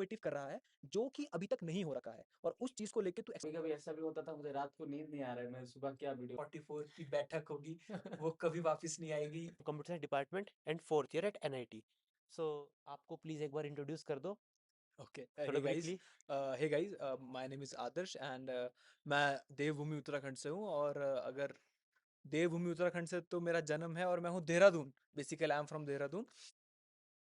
Innovative कर रहा है जो कि अभी तक नहीं हो रखा है, और उस चीज को लेके तू कभी कभी ऐसा भी होता था, मुझे रात को नींद नहीं आ रहा है, मैं सुबह क्या वीडियो 44 की बैठक होगी वो कभी वापस नहीं आएगी। Computer science department and fourth year at NIT. So आपको प्लीज एक बार इंट्रोड्यूस कर दो ओके, थोड़ा hey guys, briefly. Hey guys, my name is Adarsh and मैं देवभूमि उत्तराखंड से हूँ, और अगर देवभूमि उत्तराखंड से तो मेरा जन्म है, और मैं हूँ Dehradun, basically I am from Dehradun.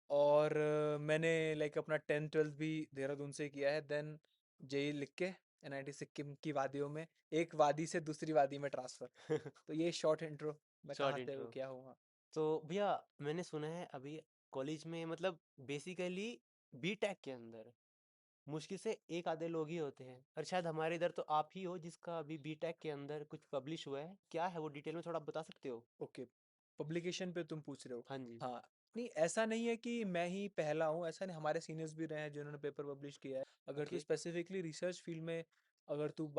और मैंने लाइक अपना 10th 12th भी देहरादून से ही किया है, देन जेई लिख के एनआईटी सिक्किम की वादियों में, एक वादी से दूसरी वादी में ट्रांसफर। तो ये शॉर्ट इंट्रो, मैं शॉर्ट कहाँ से हूँ इंट्रो। क्या हूँ। हाँ। तो भैया मैंने सुना है अभी कॉलेज में मतलब बेसिकली बीटेक के अंदर मुश्किल से एक आधे लोग ही होते हैं, और शायद हमारे इधर तो आप ही हो जिसका अभी बीटेक के अंदर कुछ पब्लिश हुआ है। क्या है वो, डिटेल में थोड़ा बता सकते हो? ओके, पब्लिकेशन पे तुम पूछ रहे हो। हाँ जी। हाँ, नहीं ऐसा नहीं है कि मैं ही पहला हूँ, ऐसा नहीं, हमारे सीनियर्स भी रहे हैं जिन्होंने पेपर पब्लिश किया है। अगर तू ओके। स्पेसिफिकली रिसर्च फील्ड में अगर तू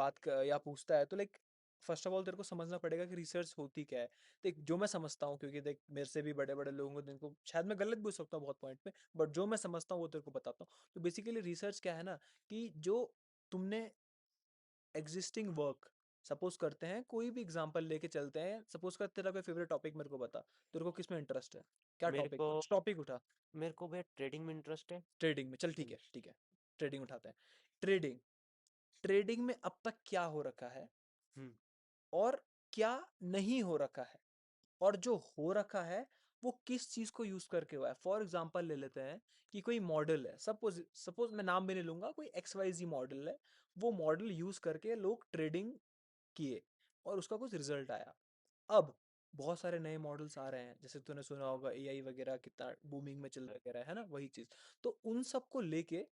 या पूछता है, तो लाइक फर्स्ट ऑफ ऑल तेरे को समझना पड़ेगा कि रिसर्च होती क्या है। देख, जो मैं समझता हूँ, क्योंकि देख मेरे से भी बड़े बड़े लोगों को, जिनको शायद मैं गलत बोल सकता हूँ बहुत पॉइंट पे, बट जो मैं समझता हूँ वो तेरे को बताता हूँ। तो बेसिकली रिसर्च क्या है ना, कि जो तुमने एग्जिस्टिंग वर्क, सपोज करते हैं कोई भी एग्जांपल लेके चलते हैं, सपोज कर तेरा कोई फेवरेट टॉपिक मेरे को बता, तेरे को किस में इंटरेस्ट है, क्या मेरे टॉपिक, को कुछ टॉपिक उठा। मेरे को भैया ट्रेडिंग में इंटरेस्ट है। ट्रेडिंग में, चल हाँ ठीक है जी। ठीक है, ट्रेडिंग उठाते हैं। ट्रेडिंग, ट्रेडिंग में अब तक क्या हो रखा है, हम्म। और क्या नहीं हो रखा है, और जो हो रखा है वो किस चीज को यूज करके हुआ है। फॉर एग्जांपल ले लेते हैं कि कोई मॉडल है, सपोज सपोज मैं नाम भी नहीं लूंगा, कोई XYZ मॉडल है, वो मॉडल यूज करके लोग ट्रेडिंग किए और उसका कुछ रिजल्ट आया। अब बहुत सारे नए मॉडल्स आ रहे हैं, जैसे तूने सुना होगा एआई वगैरह कितना बूमिंग में चल वगैरह है ना, वही चीज। तो उन सब को लेके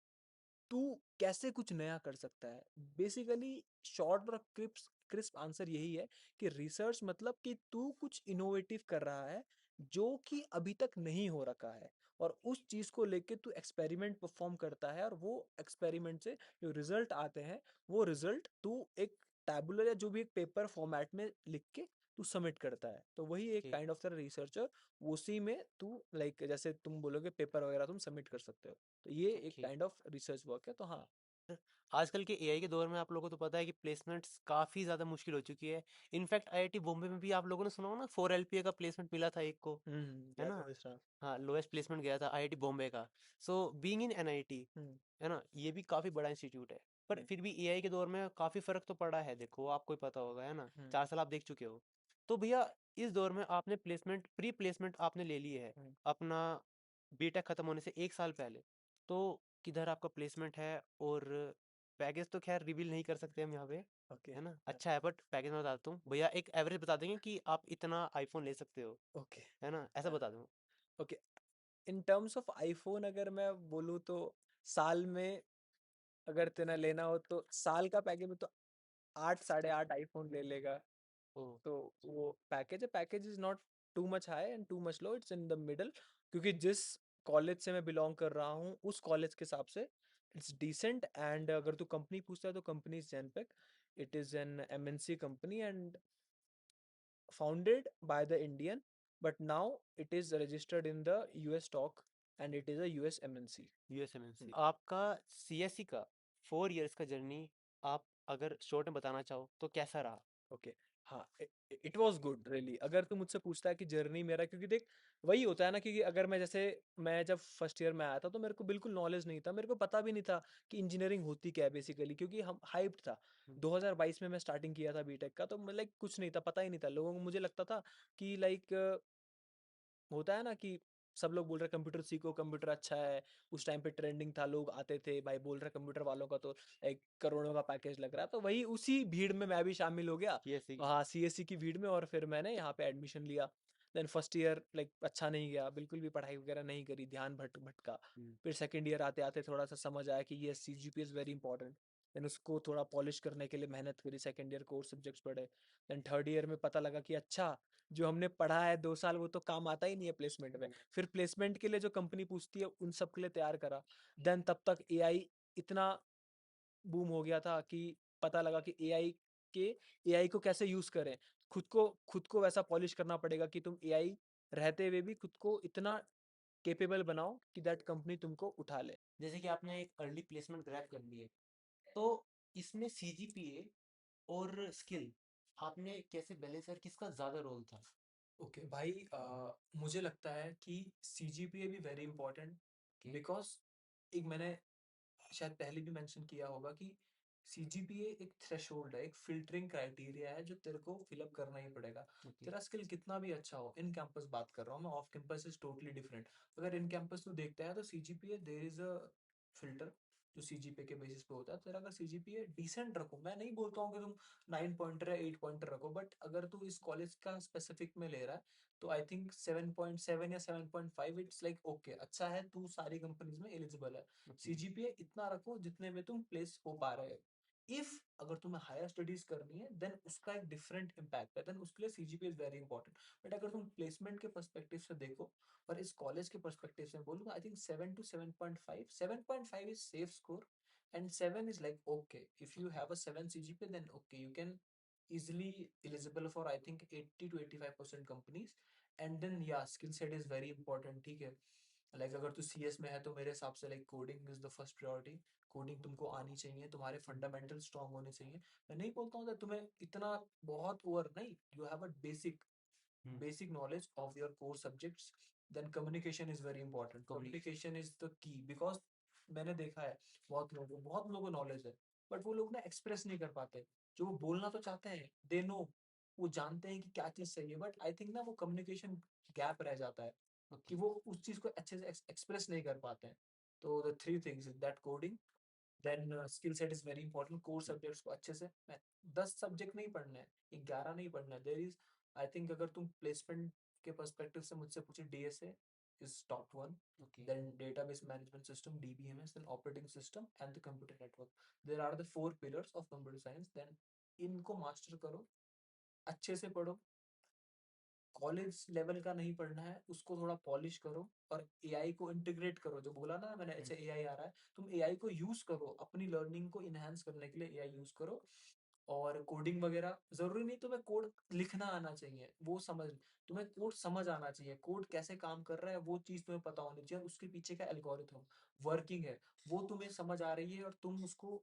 तू कैसे कुछ नया कर सकता है, बेसिकली शॉर्ट और क्रिस्प क्रिस्प आंसर यही है कि रिसर्च मतलब कि तू कुछ इनोवेटिव कर रहा है जो कि अभी तक नहीं हो रखा है, और उस चीज को लेके तू एक्सपेरिमेंट परफॉर्म करता है, और वो एक्सपेरिमेंट से जो रिजल्ट आते हैं, वो रिजल्ट तू एक टैबुलर या जो भी एक पेपर फॉर्मेट में लिख के तू सबमिट करता है। तो वही एक ओके। काइंड ऑफ तेरा रिसर्चर, उसी में तू लाइक जैसे तुम बोलोगे पेपर वगैरह तुम सबमिट कर सकते हो। तो ये एक okay. Kind of research work है, तो हाँ। आजकल के एआई के दौर में आप लोगों को तो पता है कि प्लेसमेंट्स काफी ज्यादा मुश्किल हो चुकी है। इनफैक्ट आईआईटी बॉम्बे में भी आप लोगों ने सुना हो ना, 4 LPA का प्लेसमेंट मिला था एक को, है गया ना? था इस तरह। हाँ, लोएस्ट प्लेसमेंट गया था आईआईटी बॉम्बे का। सो बीइंग इन एनआईटी, हम्म। है ना, ये भी काफी बड़ा इंस्टीट्यूट है। पर हम्म। फिर भी एआई के दौर में काफी फर्क तो पड़ा है, देखो आपको ही पता होगा, है ना? हम्म। 4 साल आप देख चुके हो। तो भैया इस दौर में आपने प्लेसमेंट, प्री प्लेसमेंट आपने ले ली है हम्म। अपना बीटेक खत्म होने से 1 साल पहले। तो किधर आपका प्लेसमेंट है, और पैकेज तो खैर रिवील नहीं कर सकते हम यहाँ पे, ओके। है ना? अच्छा है, बट पैकेज मैं बताता हूँ भैया, एक एवरेज बता देंगे कि आप इतना आईफोन ले सकते हो, ओके। है ना, ऐसा बता दूँ। Okay, in terms of iPhone अगर मैं बोलूँ तो साल में अगर तेना लेना हो तो साल का पैकेज में तो 8 साढ़े 8 आईफोन ले लेगा। ओ। तो वो पैकेज है, package is not too much high and too much low, it's in the middle. क्योंकि जिस कॉलेज से मैं बिलोंग कर रहा हूँ उस कॉलेज के हिसाब से इट्स डिसेंट। एंड अगर तू कंपनी पूछता है तो company is जेनपेक, it is an MNC company and founded by the Indian, but now it is registered in the US stock and it is a US MNC. यूएसएमएनसी Hmm. आपका, CSC का 4 years का journey, आप अगर short में बताना चाहो तो कैसा रहा? ओके, हाँ, इट वॉज गुड रियली। अगर तू मुझसे पूछता है कि जर्नी मेरा, क्योंकि देख वही होता है ना, क्योंकि अगर मैं जैसे मैं जब फर्स्ट ईयर में आया था तो मेरे को बिल्कुल नॉलेज नहीं था, मेरे को पता भी नहीं था कि इंजीनियरिंग होती क्या है बेसिकली, क्योंकि हम हाइप्ड था। हम्म। 2022 में मैं स्टार्टिंग किया था बीटेक का, तो मैं लाइक कुछ नहीं था, पता ही नहीं था लोगों को। मुझे लगता था कि लाइक होता है ना कि सब लोग बोल रहे कंप्यूटर सीखो, कंप्यूटर अच्छा है। उस टाइम पे ट्रेंडिंग था, लोग आते थे भाई बोल रहे कंप्यूटर वालों का तो एक करोड़ों का पैकेज लग रहा है, तो वही उसी भीड़ में मैं भी शामिल हो गया। सीएससी। हाँ, CSC की भीड़ में, और फिर मैंने यहाँ पे एडमिशन लिया। देन फर्स्ट ईयर लाइक अच्छा नहीं गया, बिल्कुल भी पढ़ाई वगैरह नहीं करी, ध्यान भटका। हम्म। फिर सेकंड ईयर आते आते थोड़ा सा समझ आया कि ये CGPA is very important. Then उसको थोड़ा पॉलिश करने के लिए मेहनत करी, सेकंड ईयर कोर सब्जेक्ट्स पढ़े। देन थर्ड ईयर में पता लगा कि अच्छा, जो हमने पढ़ा है 2 साल वो तो काम आता ही नहीं है प्लेसमेंट में। फिर प्लेसमेंट के लिए जो कंपनी पूछती है उन सब के लिए तैयार करा। देन तब तक AI इतना बूम हो गया था कि पता लगा कि एआई को कैसे यूज करें। खुद को वैसा पॉलिश करना पड़ेगा कि तुम एआई रहते हुए भी खुद को इतना केपेबल बनाओ कि दैट कंपनी तुमको उठा ले। जैसे कि आपने एक अर्ली प्लेसमेंट क्रैक कर ली है, तो इसमें सीजीपीए और स्किल आपने कैसे बैलेंस और किसका ज़्यादा रोल था? ओके भाई, मुझे लगता है कि सीजीपीए भी वेरी इंपॉर्टेंट, ओके, बिकॉज एक मैंने शायद पहले भी मेंशन किया होगा कि सीजीपीए एक थ्रेशोल्ड है, एक फिल्टरिंग क्राइटेरिया है जो तेरे को फिलअप करना ही पड़ेगा। ओके, तेरा स्किल कितना भी अच्छा हो, इन कैंपस बात कर रहा हूँ मैं, off campus is totally different. अगर इन कैंपस तू देखता है तो CGPA there is a filter जो सीजीपीए के बेसिस पे होता है। तेरा अगर सीजीपीए डिसेंट रखो, मैं नहीं बोलता हूँ कि तुम 9 पॉइंटर या 8 पॉइंटर रखो, बट अगर तू इस कॉलेज का स्पेसिफिक में ले रहा है तो आई थिंक 7.7 या 7.5 इट्स लाइक ओके, अच्छा है, तू सारी कंपनीज में एलिजिबल है। ओके, सीजीपीए इतना रखो जितने में तुम प्लेस हो पा रहे हो। इफ अगर तुम्हें हायर स्टडीज करनी है देन उसका एक डिफरेंट इम्पैक्ट है, देन उसके लिए CGPA is very important. But अगर तुम प्लेसमेंट के पर्सपेक्टिव से देखो और इस कॉलेज के पर्सपेक्टिव से बोलूँ, आई think 7 to 7.5, 7.5 is safe score and 7 is like okay, if you have a 7 CGPA then okay, you can easily eligible for I think 80 to 85% companies। and then yeah, skill set is very important, ठीक है। Like अगर तू CS में है तो मेरे हिसाब से like coding is the first priority. Coding तुमको आनी चाहिए, तुम्हारे फंडामेंटल स्ट्रांग होने चाहिए। मैं नहीं बोलता हूँ कि तुम्हें इतना बहुत ओवर नहीं, you have a basic hmm, basic knowledge of your core subjects, then communication is very important। Communication, communication is the key because मैंने देखा है बहुत लोगों को नॉलेज है बट वो लोग ना एक्सप्रेस नहीं कर पाते। जो वो बोलना तो चाहते हैं, दे नो, वो जानते हैं कि क्या चीज सही है, बट आई थिंक ना वो कम्युनिकेशन गैप रह जाता है कि ओके, वो उस चीज को अच्छे से एक्सप्रेस नहीं कर पाते हैं। तो the three things is that coding, then skill set is very important. Core subjects को अच्छे से 10 सब्जेक्ट नहीं पढ़ना है, 11 नहीं पढ़ना है। देर इज आई थिंक अगर तुम प्लेसमेंट के पर्सपेक्टिव से मुझसे पूछे, DSA is top one, okay, then database management system DBMS, then operating system and the computer network। there are the 4 pillars of computer science, then इनको master करो, अच्छे से पढ़ो। कॉलेज लेवल का नहीं पढ़ना है, उसको थोड़ा पॉलिश करो और एआई को इंटीग्रेट करो। जो बोला ना मैंने, ऐसे एआई आ रहा है, तुम एआई को यूज करो, अपनी लर्निंग को इनहेंस करने के लिए एआई यूज करो। और कोडिंग वगैरह जरूरी नहीं तुम्हें कोड लिखना आना चाहिए, वो समझ, तुम्हें कोड समझ आना चाहिए, कोड कैसे काम कर रहा है वो चीज तुम्हें पता होनी चाहिए, और उसके पीछे का एल्गोरिथम वर्किंग है वो तुम्हें समझ आ रही है और तुम उसको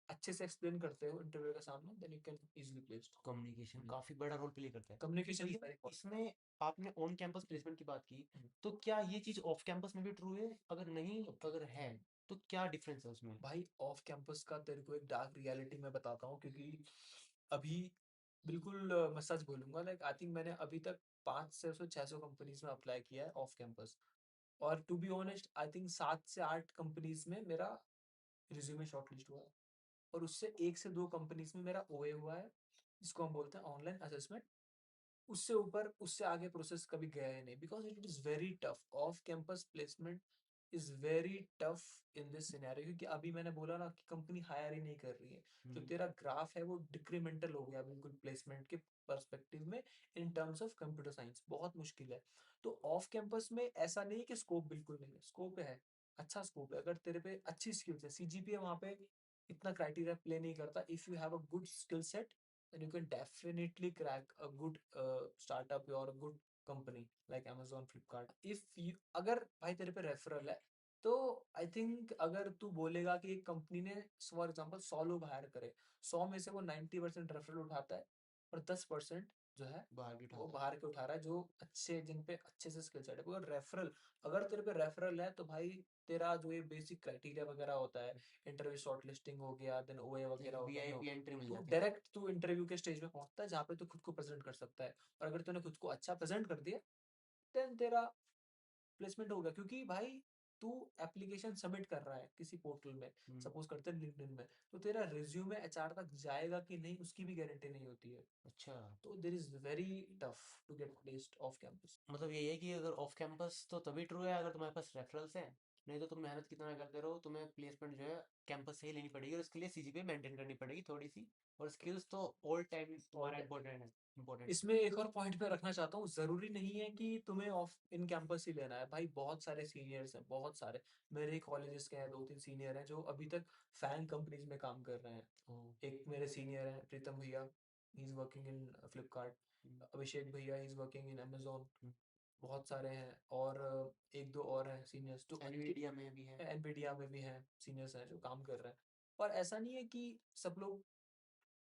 अच्छे से एक्सप्लेन करते हो इंटरव्यू के सामने, then you can easily placed. Communication काफी बड़ा रोल प्ले करता है। कम्युनिकेशन इज भैया, वेरी इंपॉर्टेंट। इसमें आपने ऑन कैंपस प्लेसमेंट की बात की, तो क्या ये चीज ऑफ कैंपस में भी ट्रू है? अगर नहीं, अगर है, तो क्या डिफरेंस है उसमें? भाई ऑफ कैंपस का तेरे को एक डार्क रियलिटी में बताता हूँ, क्योंकि अभी बिल्कुल मैं सच बोलूंगा, लाइक आई थिंक मैंने अभी तक 500 से 600 कंपनीज में अप्लाई किया है ऑफ कैंपस, और to be honest I think 7 से 8 कंपनीज में मेरा रिज्यूमे शॉर्टलिस्ट हुआ है, और उससे 1 से 2 कंपनीज में मेरा ओए हुआ है, जिसको हम बोलते हैं ऑनलाइन असेसमेंट। उससे ऊपर उससे आगे प्रोसेस कभी गया ही नहीं, because it is very tough. Off campus placement is very tough in this scenario, क्योंकि अभी मैंने बोला ना कि कंपनी हायर ही नहीं कर रही है। जो तेरा ग्राफ है वो डिक्रीमेंटल हो गया बिल्कुल प्लेसमेंट के पर्सपेक्टिव में, in terms of computer science बहुत मुश्किल है। तो ऑफ कैंपस में ऐसा नहीं कि स्कोप बिल्कुल नहीं है, स्कोप है, अच्छा स्कोप है, अगर तेरे पे अच्छी स्किल्स है। सीजीपीए वहाँ पे इतना क्राइटेरिया प्ले नहीं करता। If you have a good skill set then you can definitely crack a good startup or a good company like Amazon, Flipkart। if you, अगर भाई तेरे पे रेफरल है तो आई थिंक अगर तू बोलेगा कि एक कंपनी ने फॉर एग्जांपल 100 लोग हायर करे, 100 में से वो 90% रेफरल उठाता है और 10% जो है बाहर भी वो उठाता है। बाहर के उठा रहा है, जो अच्छे, जिन पे अच्छे से स्किल सेट है। अगर रेफरल, अगर तेरे पे रेफरल है तो भाई तेरा जो ये बेसिक क्राइटेरिया वगैरह होता है, इंटरव्यू शॉर्ट लिस्टिंग हो गया, देन ओए वगैरह एक हो गया, वीआईपी एंट्री मिल तो जाती है। डायरेक्ट तू इंटरव्यू के स्टेज में पहुंचता है जहाँ पे तू खुद को प्रेजेंट कर सकता है। और अगर तूने खुद को अच्छा प्रेजेंट कर दिया देन तेरा प्लेसमेंट हो गया, क्योंकि भाई तू एप्लीकेशन सबमिट कर रहा है किसी पोर्टल में, हम्म, सपोज करते हैं लिंक्डइन में, तो तेरा रिज्यूमे एचआर तक जाएगा कि नहीं उसकी भी गारंटी नहीं होती है। अच्छा, तो there is very tough to get placed off campus. मतलब यही है कि अगर ऑफ कैंपस तो तभी ट्रू है अगर तुम्हारे पास रेफरल्स हैं, नहीं तो तुम मेहनत कितना करते रहो, तुम्हें प्लेसमेंट जो है कैंपस से ही लेनी पड़ेगी, और इसके लिए सीजीपीए मेंटेन करनी पड़ेगी थोड़ी सी, और स्किल्स तो ऑल टाइम तुम्हारा इंपॉर्टेंट है, इंपॉर्टेंट। इसमें एक और पॉइंट मैं रखना चाहता हूँ, जरूरी नहीं है कि तुम्हें ऑफ इन कैंपस ही लेना है भाई। बहुत सारे सीनियर्स हैं, बहुत सारे मेरे कॉलेजेस के हैं, 2-3 सीनियर हैं जो अभी तक फैंग कंपनीज में काम कर रहे हैं। ओह, एक मेरे सीनियर हैं प्रीतम भैया, he is working in Flipkart. Hmm, Abhishek भैया, he is working in Amazon. बहुत सारे हैं, और एक दो और हैं सीनियर्स जो एनवीडिया में भी है। एनवीडिया में भी हैं, सीनियर्स हैं जो काम कर रहे हैं। और ऐसा नहीं है कि सब लोग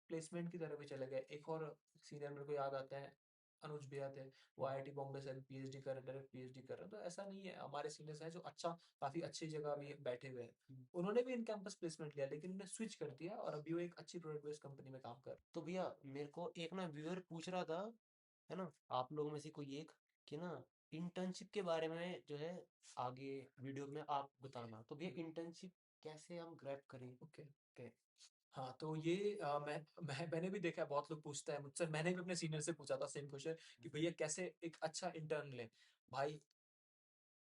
प्लेसमेंट की तरफ भी चले गए। एक और सीनियर मेरे को याद आता है, अनुज भैया थे, वो आईआईटी बॉम्बे से पीएचडी कर रहे, डायरेक्ट पीएचडी कर रहे हैं। तो ऐसा नहीं है, हमारे सीनियर्स हैं जो काफी अच्छी जगह भी बैठे हुए हैं। उन्होंने भी इन कैंपस प्लेसमेंट लिया, लेकिन उन्होंने स्विच कर दिया और अभी वो एक अच्छी प्रोडक्ट बेस्ड कंपनी में काम कर रहे हैं। तो भैया मेरे को एक ना व्यूअर पूछ रहा था, है ना, आप लोगों में से कोई एक, कि ना इंटर्नशिप के बारे में जो है आगे वीडियो में आप बताना। तो भैया इंटर्नशिप कैसे हम ग्रैब करें? Okay okay. हाँ, तो ये मैंने भी देखा है, बहुत लोग पूछते हैं मुझसे, मैंने भी अपने सीनियर से पूछा था सेम क्वेश्चन कि भैया कैसे एक अच्छा इंटर्न ले। भाई,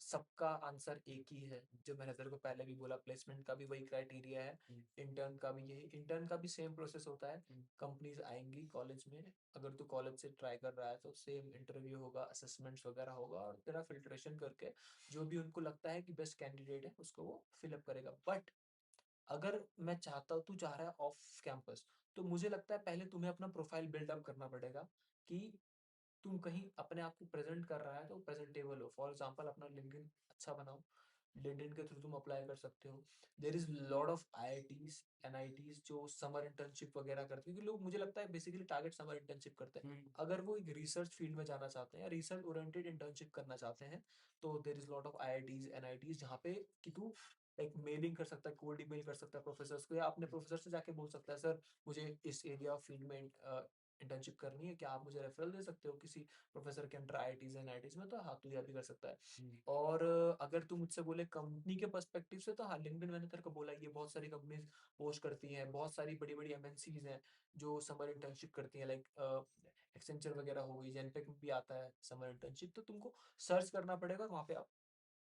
सबका आंसर एक ही है, जो मैंने तेरे को पहले भी बोला, प्लेसमेंट का भी वही क्राइटेरिया है, इंटर्न का भी यही, इंटर्न का भी सेम प्रोसेस होता है। कंपनीज आएंगी कॉलेज में, अगर तू कॉलेज से ट्राई कर रहा है तो सेम इंटरव्यू होगा, असेसमेंट्स वगैरह होगा, और तेरा फिल्ट्रेशन करके जो भी उनको लगता है कि बेस्ट कैंडिडेट है उसको वो फिलअप करेगा। बट अगर मैं चाहता हूँ, तू चाह रहा है ऑफ कैंपस, तो मुझे लगता है पहले तुम्हें अपना प्रोफाइल बिल्डअप करना पड़ेगा कि तुम कहीं अपने आप को प्रेजेंट कर रहा है तो प्रेजेंटेबल हो। फॉर एग्जांपल, अपना लिंक्डइन अच्छा बनाओ, लिंक्डइन के थ्रू तुम अप्लाई कर सकते हो। There is lot of IITs NITs जो समर इंटर्नशिप वगैरह करते हैं, क्योंकि लोग, मुझे लगता है बेसिकली टारगेट समर इंटर्नशिप करते हैं। अगर वो एक रिसर्च फील्ड में जाना चाहते हैं या रिसर्च ओरिएंटेड इंटर्नशिप करना चाहते हैं, तो there is lot of IITs NITs जहाँ पे कि तू एक मेलिंग कर सकता है, कोल्ड ईमेल कर सकता है प्रोफेसर को, या अपने प्रोफेसर से जाके बोल सकता है, सर मुझे इस एरिया ऑफ फील्ड में इंटर्नशिप करनी है, क्या आप मुझे रेफरल दे सकते हो किसी प्रोफेसर के अंडर आईआईटीज एनआईटीज में? तो हाँ, तू यह भी कर सकता है। और अगर तू मुझसे बोले कंपनी के पर्सपेक्टिव से, तो हाँ, लिंक्डइन मैंने तेरे को बोला, ये बहुत सारी कंपनीज पोस्ट करती हैं, बहुत सारी बड़ी बड़ी एमएनसीज हैं जो समर इंटर्नशिप करती हैं, लाइक एक्सेंचर वगैरह हो गई, जेनपेक में भी आता है समर इंटर्नशिप। तो तुमको सर्च करना पड़ेगा और वहाँ पे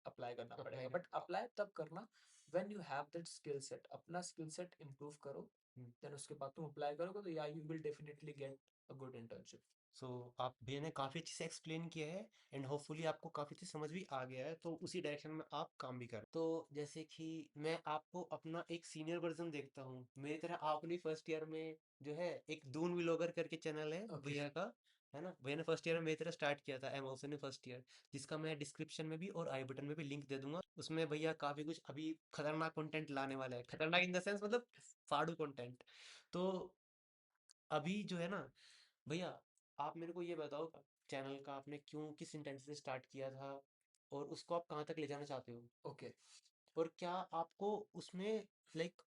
अप्लाई करना पड़ेगा। बट अप्लाई तब करना when you have that skill set, अपना स्किल सेट इम्प्रूव करो, देन उसके बाद तुम अप्लाई करोगे, तो yeah you will definitely get a good internship. So आप भैया ने काफ़ी अच्छे से एक्सप्लेन किया है, एंड होपफुली आपको काफ़ी अच्छे समझ भी आ गया है, तो उसी डायरेक्शन में आप काम भी करें। तो जैसे कि मैं आपको अपना एक सीनियर वर्जन देखता हूँ, मेरी तरह आपने फर्स्ट ईयर में जो है एक दून व्लॉगर करके चैनल है ओके। भैया का, है ना, भैया ने फर्स्ट ईयर में मेरी तरह स्टार्ट किया था, एम ऑल्सो ने फर्स्ट ईयर, जिसका मैं डिस्क्रिप्शन में भी और आई बटन में भी लिंक दे दूंगा। उसमें भैया काफ़ी कुछ अभी खतरनाक कंटेंट लाने वाला है, खतरनाक इन द सेंस मतलब फाड़ू कंटेंट। तो अभी जो है ना भैया, आप मेरे को ये बताओ, चैनल का आपने क्यों, किस इंटेंशन से स्टार्ट किया था, और उसको आप कहाँ तक ले जाना चाहते हो, ओके। और क्या आपको उसमें लाइक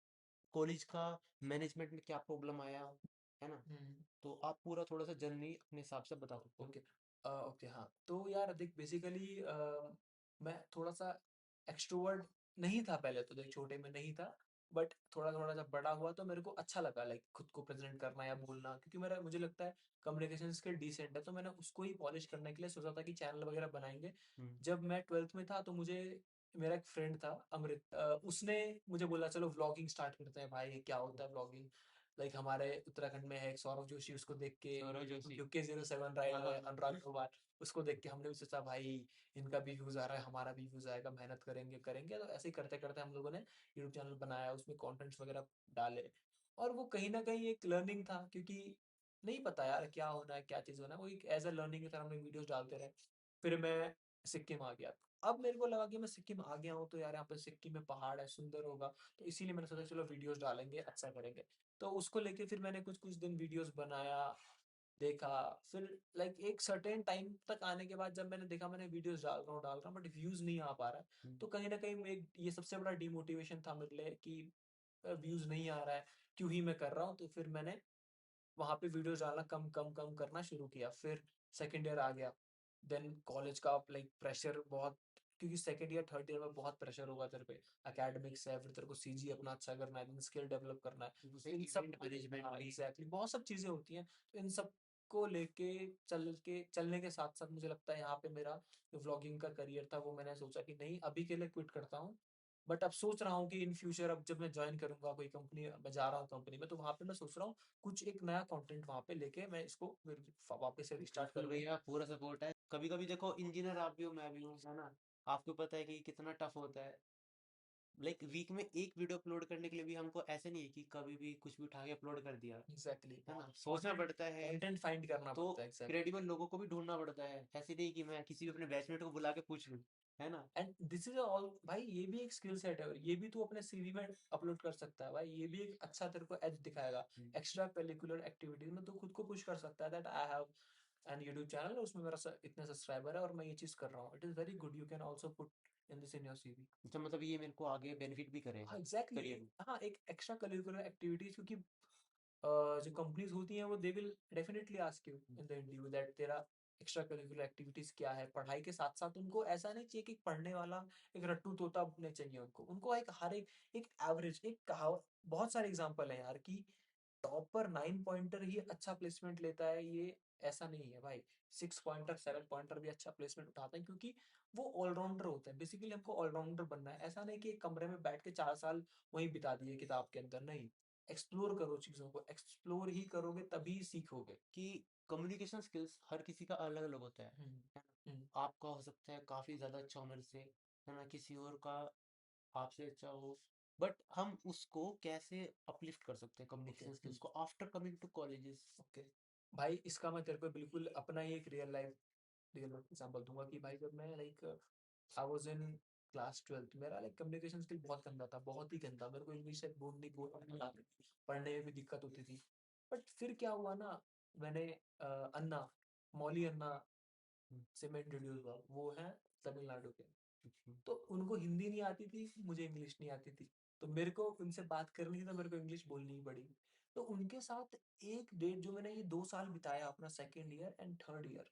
कॉलेज का मैनेजमेंट में क्या प्रॉब्लम आया, है ना? तो आप पूरा थोड़ा सा जर्नी अपने हिसाब से बता सकते हो। Okay okay. हाँ, तो यार देख, बेसिकली मैं थोड़ा सा एक्सट्रोवर्ट नहीं था पहले, तो देख छोटे में नहीं था, बट थोड़ा थोड़ा जब बड़ा हुआ तो मेरे को अच्छा लगा, लाइक खुद को प्रेजेंट करना या बोलना, क्योंकि मेरा, मुझे लगता है कम्युनिकेशन स्किल डिसेंट है, तो मैंने उसको ही पॉलिश करने के लिए सोचा था कि चैनल वगैरह बनाएंगे। जब मैं 12th में था, तो मुझे मेरा एक फ्रेंड था अमृत, उसने मुझे बोला चलो व्लॉगिंग स्टार्ट करते हैं भाई, क्या होता है व्लॉगिंग। लाइक हमारे उत्तराखंड में है एक सौरभ जोशी, उसको देख के, सौरभ जोशी। UK07 राइडर है, अनुराग पवार, उसको देख के हमने भी सोचा भाई इनका भी व्यूज आ रहा है, हमारा भी व्यूज आएगा, मेहनत करेंगे करेंगे। तो ऐसे ही करते करते हम लोगों ने यूट्यूब चैनल बनाया, उसमें कंटेंट्स वगैरह डाले, और वो कहीं ना कहीं एक लर्निंग था, क्योंकि नहीं पता यार क्या होना है, क्या चीज़ होना है, वो एक एज अ लर्निंग की तरह हम लोग वीडियोस डालते रहे। फिर मैं सिक्किम आ गया। अब मेरे को लगा कि मैं सिक्किम आ गया हूँ, तो यार यहाँ पे सिक्किम में पहाड़ है, सुंदर होगा, तो इसीलिए मैंने सोचा चलो वीडियोस डालेंगे, अच्छा करेंगे। तो उसको लेके फिर मैंने कुछ कुछ दिन वीडियोस बनाया, देखा। फिर लाइक एक सर्टेन टाइम तक आने के बाद, जब मैंने देखा मैंने वीडियोस डाल रहा हूँ बट व्यूज नहीं आ पा रहा है, तो कहीं ना कहीं एक ये सबसे बड़ा डिमोटिवेशन था मेरे लिए कि व्यूज नहीं आ रहा है, क्यों ही मैं कर रहा हूँ। तो फिर मैंने वहां पे वीडियोस डालना कम कम कम करना शुरू किया। फिर सेकंड ईयर आ गया, देन कॉलेज का लाइक प्रेशर बहुत, क्योंकि सेकंड ईयर थर्ड ईयर में बहुत प्रेशर होगा तेरे पे, एकेडमिक्स है, फिर तेरे को सीजी अपना अच्छा करना है, स्किल डेवलप करना है, तो इन सब मैनेजमेंट भी। एग्जैक्टली बहुत सब चीजें होती हैं। तो इन सब को लेके चलने के साथ साथ मुझे लगता है यहाँ पे मेरा जो व्लॉगिंग का करियर था, वो मैंने सोचा कि नहीं, अभी के लिए क्विट करता हूँ। बट अब सोच रहा हूँ कि इन फ्यूचर, अब जब मैं ज्वाइन करूंगा कोई कंपनी, मैं जा रहा हूँ कंपनी में, तो वहां पे मैं सोच रहा हूँ कुछ एक नया कंटेंट वहां पे लेके मैं इसको फिर वापस से रिस्टार्ट बिल्कुल करूंगा। भैया, पूरा सपोर्ट है। कभी कभी देखो, इंजीनियर आप भी हो, मैं भी हूँ, है ना, आपको पता है कि कितना टफ होता है, लाइक वीक में एक वीडियो अपलोड करने के लिए भी हमको ऐसे नहीं है कि कभी भी कुछ भी उठा के अपलोड कर दिया, एग्जैक्टली है ना? सोचना पड़ता है, कंटेंट फाइंड करना तो पड़ता है एग्जैक्टली क्रेडिबल लोगों को भी ढूंढना पड़ता है। ऐसे नहीं कि मैं किसी भी अपने बैचमेट को बुला के पूछ लूं, है ना? एंड दिस इज ऑल भाई, ये भी एक स्किल सेट है और ये भी तू अपने सीवी में अपलोड कर सकता है भाई, ये भी एक अच्छा तेरे को एज दिखाएगा। हम्म, एक्स्ट्रा करिकुलर एक्टिविटीज में तू खुद को पुश कर सकता है that I have an YouTube channel, उसमें मेरा इतने सब्सक्राइबर है और मैं ये चीज कर रहा हूँ। It is very good, you can also put in this in your CV. तो मतलब ये मेरे को आगे बेनिफिट भी हाँ करेगा एग्जैक्टली करियर में। हाँ, एक एक्स्ट्रा करिकुलर एक्टिविटीज, क्योंकि जो कंपनीज होती हैं वो they will definitely ask you in the interview that तेरा एक्स्ट्रा करिकुलर एक्टिविटीज क्या है। पढ़ाई के साथ साथ उनको ऐसा नहीं चाहिए कि पढ़ने वाला एक रट्टू तोता नहीं चाहिए, उनको उनको एक हर एक एवरेज एक कहावत, बहुत सारे एग्जांपल है यार कि टॉपर 9 पॉइंटर ही अच्छा प्लेसमेंट लेता है, ये ऐसा नहीं है भाई। 6 पॉइंटर 7 पॉइंटर भी अच्छा प्लेसमेंट उठाते हैं, क्योंकि वो ऑलराउंडर होते हैं। बेसिकली हमको ऑलराउंडर बनना है, ऐसा नहीं कि एक कमरे में बैठ के 4 साल वहीं बिता दिए किताब के अंदर, नहीं। एक्सप्लोर करो चीजों को, एक्सप्लोर ही करोगे तभी सीखोगे। कि कम्युनिकेशन स्किल्स हर किसी का अलग अलग होता है हम्म ना? हम्म आपका हो सकता है काफी ज्यादा अच्छा मेरे से, है ना? किसी और का आपसे अच्छा हो, बट हम उसको कैसे अपलिफ्ट कर सकते हैं ओके कम्युनिकेशन स्किल्स को after coming to colleges? Okay भाई, इसका मैं तेरे को बिल्कुल अपना ही एक रियल लाइफ एग्जांपल दूंगा कि भाई जब मैं like I was in class 12, मेरा लाइक कम्युनिकेशन स्किल बहुत गंदा था, बहुत ही गंदा। मेरे को इंग्लिश बोलने नहीं आती थी, पढ़ने में भी दिक्कत होती थी। बट फिर क्या हुआ ना, मैंने अन्ना मौली अन्ना से मैं इंट्रोड्यूस हुआ, वो है तमिलनाडु के। तो उनको हिंदी नहीं आती थी, मुझे इंग्लिश नहीं आती थी, तो मेरे को उनसे बात करनी थी, तो मेरे को इंग्लिश बोलनी ही पड़ी। तो उनके साथ एक डेट जो मैंने ये 2 साल बिताया, अपना second year and third year,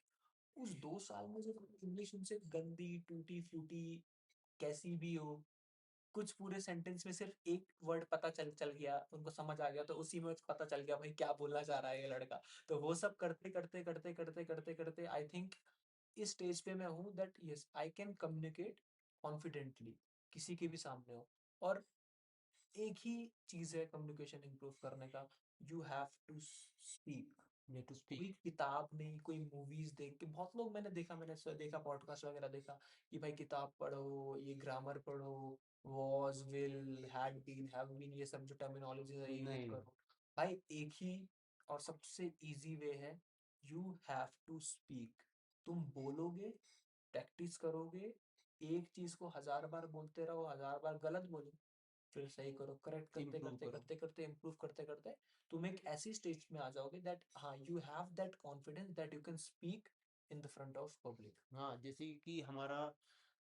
उस 2 साल में जब इंग्लिश उनसे गंदी टूटी फूटी कैसी भी हो, कुछ पूरे सेंटेंस में सिर्फ एक वर्ड पता चल गया, उनको समझ आ गया, तो उसी में पता चल गया भाई क्या बोलना चाह रहा है ये लड़का। तो वो सब करते करते करते करते करते करते आई थिंक इस स्टेज पे मैं हूँ that yes I can communicate confidently, किसी के भी सामने हो। और एक ही चीज है कम्युनिकेशन इंप्रूव करने का, you have to speak. Way to कोई स्पीक। किताब नहीं, कोई मूवीज देख के, बहुत लोग मैंने देखा, देखा पॉडकास्ट वगैरह देखा कि भाई किताब पढ़ो, ये ग्रामर पढ़ो, was will had been have been, ये सब जो टर्मिनोलॉजी है ये यूज नहीं, करो। भाई एक ही और सबसे इजी वे है, यू हैव टू स्पीक। तुम बोलोगे, प्रैक्टिस करोगे, एक चीज को 1000 बार बोलते रहो, 1000 बार गलत बोलो, फिर सही करो, करेक्ट करते इम्प्रूव करते करो। करते करते इम्प्रूव करते करते तुम एक ऐसी स्टेज में आ जाओगे दैट हाँ you have that confidence that you can speak in the front of public. हाँ, जैसे कि हमारा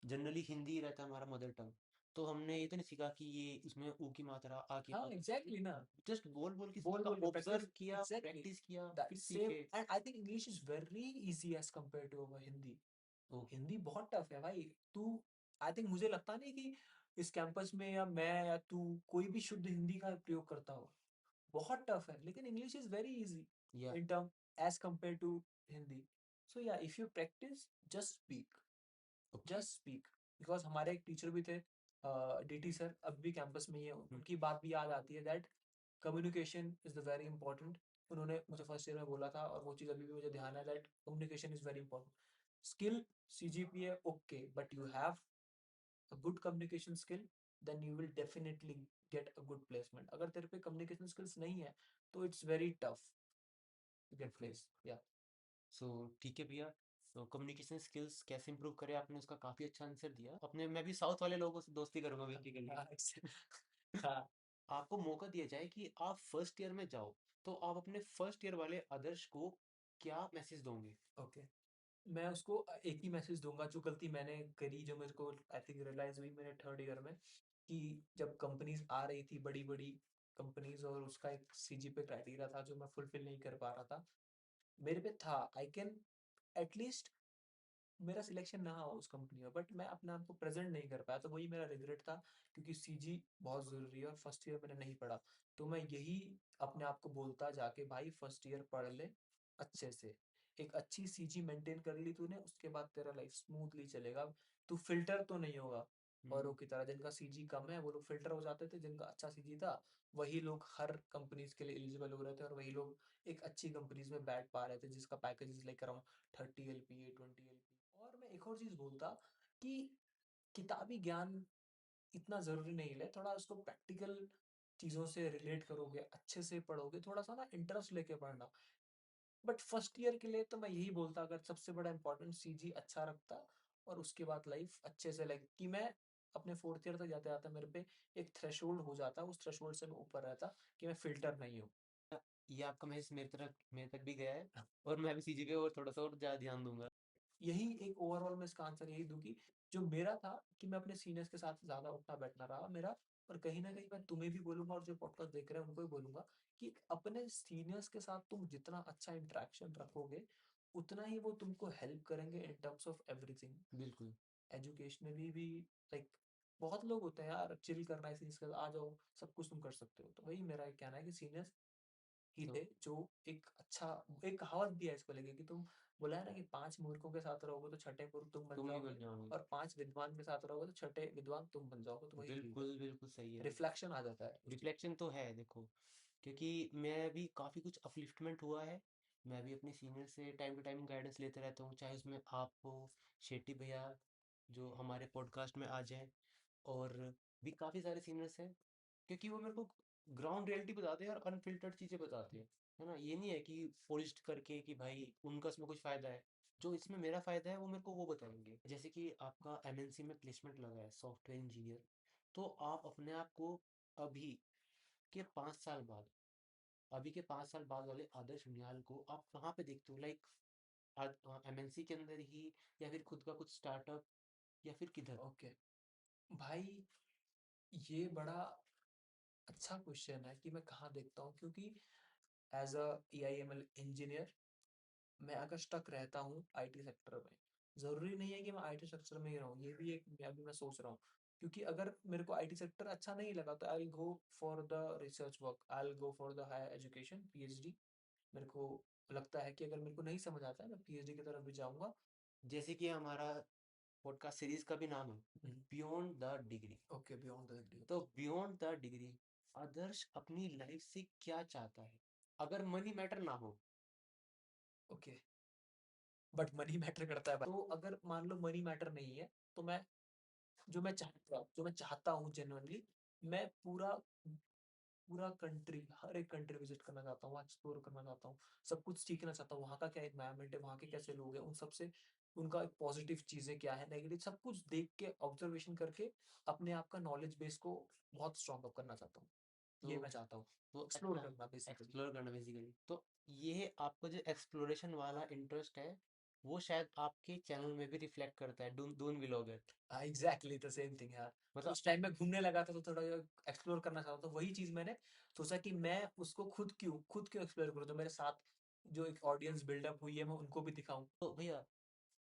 जनरली हिंदी रहता है हमारा मदर टंग, तो हमने ये तो नहीं सीखा कि ये इसमें ऊ की मात्रा आ की हाँ मात्रा, एग्जैक्टली ना, जस्ट बोल बोल के बोल सीखा, बोल के ऑब्जर्व प्रैक्टिस, किया, एग्जैक्टली प्रैक्टिस किया, दैट फिर सेम। सीखे। And I think English is very easy as compare to our Hindi. Oh, Hindi बहुत टफ है भाई। तू, आई थिंक मुझे लगता नहीं कि इस कैंपस में या मैं या तू कोई भी शुद्ध हिंदी का प्रयोग करता हो, बहुत टफ है। लेकिन English is very easy yeah in term as compare to Hindi. So yeah if you practice, just speak, okay. Just speak. Because हमारे एक टीचर भी थे, डीटी सर, अब भी कैंपस में ही है, उनकी बात भी याद आती है that communication is the very important. उन्होंने मुझे फर्स्ट ईयर में बोला था और वो चीज़ अभी भी मुझे ध्यान है that communication is very important. Skill CGPA okay, but you have a good communication skill, then you will definitely get a good placement. अगर तेरे पे communication skills नहीं है, तो it's very tough to get okay. placed. Yeah. सो ठीक है भैया, तो कम्युनिकेशन स्किल्स कैसे इंप्रूव करें, आपने उसका काफी अच्छा आंसर दिया। अपने मैं भी साउथ वाले लोगों से दोस्ती करूंगा बेसिकली। हाँ, हाँ, आपको मौका दिया जाए कि आप फर्स्ट ईयर में जाओ, तो आप अपने फर्स्ट ईयर वाले आदर्श को क्या मैसेज दोगे? ओके। मैं उसको एक ही मैसेज दूंगा, जो गलती मैंने करी, जो मेरे को आई थिंक रियलाइज हुई मेरे थर्ड ईयर में, कि जब कंपनीज आ रही थी बड़ी बड़ी कंपनीज, और उसका एक सीजी पे क्राइटेरिया था जो मैं फुलफिल नहीं कर पा रहा था। मेरे पे था, आई कैन एटलीस्ट मेरा सिलेक्शन ना हो उस कंपनी में, बट मैं अपने आप को प्रेजेंट नहीं कर पाया, तो वही मेरा रिग्रेट था। क्योंकि सीजी बहुत ज़रूरी है और फर्स्ट ईयर मैंने नहीं पढ़ा। तो मैं यही अपने आप को बोलता जाके, भाई फर्स्ट ईयर पढ़ ले अच्छे से, एक अच्छी सीजी मेंटेन कर ली तूने, उसके बाद तेरा लाइफ स्मूथली चलेगा। तू फिल्टर तो नहीं होगा औरों की तरह, जिनका सीजी कम है वो लोग फिल्टर हो जाते थे, जिनका अच्छा सीजी था वही लोग हर कंपनीज के लिए एलिजिबल हो रहे थे, और वही लोग एक अच्छी कंपनीज में बैठ पा रहे थे जिसका package is like around 30 LPA 20 LPA। और मैं एक और चीज बोलता कि किताबी ज्ञान इतना जरूरी नहीं है, थोड़ा उसको प्रैक्टिकल चीज़ों से रिलेट करोगे, अच्छे से पढ़ोगे, थोड़ा-सा ना इंटरेस्ट लेके पढ़ना। बट फर्स्ट ईयर के लिए तो मैं यही बोलता, अगर सबसे बड़ा इम्पोर्टेंट सीजी अच्छा रखता और उसके बाद लाइफ अच्छे से लाइक कि मैं अपने फोर्थ ईयर तक जाते जाते मेरे पे एक थ्रेशोल्ड हो जाता, उस थ्रेशोल्ड से मैं ऊपर रहता कि मैं फिल्टर नहीं हूँ। ये आपका मैसेज मेरे तक भी गया है और मैं भी सीजी पे और थोड़ा सा और ज्यादा ध्यान दूंगा। यही एक ओवरऑल मैं इसका आंसर यही दूं कि जो मेरा था कि मैं अपने सीनियर्स के साथ ज्यादा उठना बैठना रहा मेरा, और कहीं ना कहीं मैं तुम्हें भी बोलूंगा और जो पॉडकास्ट देख रहे हैं उनको भी बोलूंगा कि अपने सीनियर्स के साथ तुम जितना अच्छा इंटरेक्शन रखोगे उतना ही वो तुमको हेल्प करेंगे इन टर्म्स ऑफ एवरीथिंग, बिल्कुल। एजुकेशनली भी। लाइक बहुत लोग होते हैं यार, चिल करना है सीनियर्स के साथ, आ जाओ सब कुछ तुम कर सकते हो। तो वही मेरा एक कहना है कि सीनियर्स ही तो थे जो एक अच्छा, एक कहावत भी है इसको लेके कि तुम, बोला है ना कि 5 मूर्खों के साथ रहोगे तो छठे मूर्ख तुम बन तुम ही जाओगे, बन जाओगे। और 5 विद्वान के साथ रहोगे तो छठे विद्वान तुम बन जाओगे। तो वही चीज है, बिल्कुल बिल्कुल सही है। रिफ्लेक्शन आ जाता है उस चीज। रिफ्लेक्शन तो है देखो, क्योंकि मैं भी काफ़ी कुछ अपलिफ्टमेंट हुआ है। मैं भी अपने सीनियर से टाइम टू टाइम गाइडेंस लेते रहता हूँ, चाहे उसमें आप हो, शेट्टी भैया जो हमारे पॉडकास्ट में आ जाए, और भी काफ़ी सारे सीनियर्स हैं, क्योंकि वो मेरे को ग्राउंड रियलिटी बताते हैं और अनफिल्टर्ड चीज़ें बताते हैं, है ना। ये नहीं है कि पोलिश्ड करके कि भाई उनका इसमें कुछ फ़ायदा है, जो इसमें मेरा फ़ायदा है वो मेरे को वो बताएंगे। जैसे कि आपका एमएनसी में प्लेसमेंट लगा है सॉफ्टवेयर इंजीनियर, तो आप अपने आप को अभी के 5 साल बाद, अभी के 5 साल बाद वाले आदर्श निहाल को आप कहाँ पे देखते हो, लाइक एमएनसी के अंदर ही, या फिर खुद का कुछ स्टार्टअप, या फिर किधर? ओके भाई, ये बड़ा अच्छा क्वेश्चन है कि मैं कहाँ देखता हूँ, क्योंकि एज अ EIML इंजीनियर मैं अगर स्टक रहता हूँ आईटी सेक्टर में, जरूरी नहीं है कि मैं आईटी सेक्टर में ही रहूँ, ये भी एक अभी मैं सोच रहा हूँ। क्योंकि अगर मेरे को आईटी सेक्टर अच्छा नहीं लगा तो I will go for the research work, I will go for the higher education, PhD. मेरे को लगता है कि अगर मेरे को नहीं समझ आता है मैं पीएचडी की तरफ भी जाऊंगा। जैसे कि हमारा पॉडकास्ट सीरीज का भी नाम है, beyond the degree. Okay, beyond the degree. तो बियॉन्ड द डिग्री, आदर्श अपनी लाइफ से क्या चाहता है अगर मनी मैटर ना हो? ओके, बट मनी मैटर करता है भाई। तो अगर मान लो मनी मैटर नहीं है तो मैं, जो मैं चाहता हूँ जेन्युइनली, मैं पूरा पूरा कंट्री, हर एक कंट्री विजिट करना चाहता हूँ, एक्सप्लोर करना चाहता हूँ, सब कुछ सीखना चाहता हूँ, वहाँ का क्या एनवायरनमेंट है, वहाँ के कैसे लोग हैं, उन सबसे उनका पॉजिटिव चीजें क्या है, नेगेटिव, सब कुछ देख के ऑब्जर्वेशन करके अपने आप का नॉलेज बेस को बहुत स्ट्रॉन्ग अप करना चाहता हूँ। ये तो मैं चाहता हूँ, तो एक्सप्लोर अच्छा, करना बेसिकली। एक्सप्लोर करना बेसिकली, तो ये आपका जो एक्सप्लोरेशन वाला इंटरेस्ट है, वो शायद आपके चैनल में भी रिफ्लेक्ट करता है, डून डून व्लॉगर। हाँ एग्जैक्टली द सेम थिंग यार। तो मतलब उस टाइम में घूमने लगा था तो थोड़ा एक्सप्लोर करना चाहता था, वही चीज मैंने सोचा कि मैं उसको खुद क्यों एक्सप्लोर करूँ, जो मेरे साथ जो एक ऑडियंस बिल्डअप हुई है मैं उनको भी दिखाऊं। तो भैया,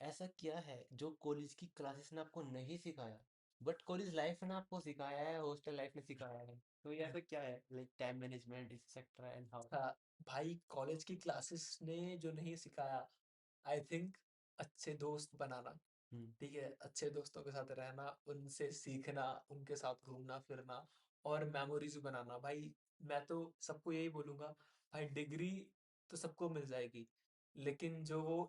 ऐसा क्या है जो कॉलेज की क्लासेस ने आपको नहीं सिखाया, बट कॉलेज लाइफ ने आपको सिखाया है, हॉस्टल लाइफ में सिखाया है? तो ये ऐसा क्या है, like time management etcetera and how? हाँ, भाई कॉलेज की क्लासेस ने जो नहीं सिखाया, आई थिंक अच्छे दोस्त बनाना। हम्म। ठीक है, अच्छे दोस्तों के साथ रहना, उनसे सीखना, उनके साथ घूमना फिरना और मेमोरीज बनाना। भाई मैं तो सबको यही बोलूंगा, भाई डिग्री तो सबको मिल जाएगी, लेकिन जो वो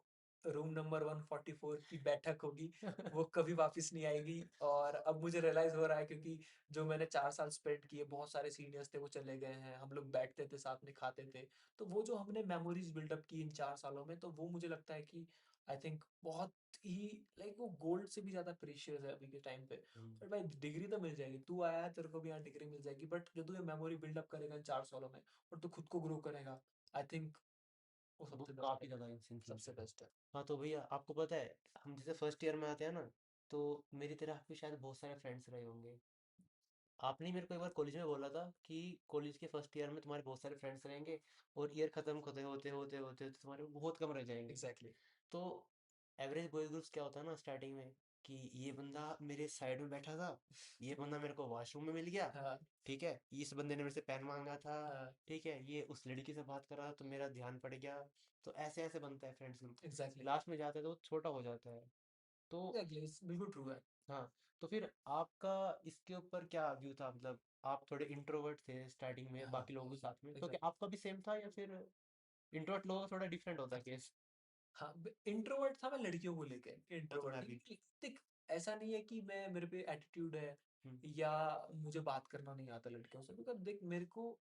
रूम नंबर 144 की बैठक होगी वो कभी वापस नहीं आएगी। और अब मुझे रियलाइज हो रहा है, क्योंकि जो मैंने 4 साल स्पेंड किए, बहुत सारे सीनियर्स थे वो चले गए हैं, हम लोग बैठते थे साथ में खाते थे, तो वो जो हमने मेमोरीज बिल्डअप की इन 4 सालों में, तो वो मुझे लगता है कि आई थिंक बहुत ही, लाइक वो गोल्ड से भी ज्यादा प्रीशियस है अभी के टाइम पे। हम्म। बट भाई डिग्री तो मिल जाएगी, तू आया है तेरे को भी यहाँ डिग्री मिल जाएगी, बट जो तू ये मेमोरी बिल्डअप करेगा इन 4 सालों में और तू खुद को ग्रो करेगा, आई थिंक वो वो सबसे बेस्ट काफी है, ज्यादा इंसान चीज सबसे है। बेस्ट है। हाँ तो भैया, आपको पता है, हम जैसे फर्स्ट ईयर में आते हैं ना, तो मेरी तरह भी शायद बहुत सारे फ्रेंड्स रहे होंगे। आपने मेरे को एक बार कॉलेज में बोला था कि कॉलेज के फर्स्ट ईयर में तुम्हारे बहुत सारे फ्रेंड्स रहेंगे, और ईयर खत्म होते होते होते होते होते तुम्हारे बहुत कम रह जाएंगे। एग्जैक्टली। तो एवरेज बॉय ग्रुप्स क्या होता है ना स्टार्टिंग में, कि ये बंदा मेरे साइड में बैठा था, ये बंदा मेरे को वॉशरूम में मिल गया, हाँ ठीक है, इस बंदे ने मेरे से पेन मांगा था, हाँ, ठीक है, ये उस लड़की से बात कर रहा था तो मेरा ध्यान पड़ गया। तो ऐसे ऐसे बनता है फ्रेंड्स ग्रुप। एग्जैक्टली लास्ट में जाता है तो छोटा हो जाता है। तो एग्जैक्टली, बिल्कुल ट्रू है। हाँ, तो फिर आपका इसके ऊपर क्या व्यू था, मतलब आप थोड़े इंट्रोवर्ट थे स्टार्टिंग में हाँ बाकी लोगों के साथ में, तो क्या एग्जैक्टली। आपका भी सेम था, या फिर इंट्रोवर्ट लोगों का थोड़ा डिफरेंट होता है केस? हाँ, इंट्रोवर्ट था मैं लड़कियों को लेके, वो तो इंट्रोवर्ट मैं भी। नहीं, देख ऐसा नहीं है कि मैं, मेरे पे एटीट्यूड है या मुझे बात करना नहीं आता लड़कियों से, बिकॉज़ देख मेरे को,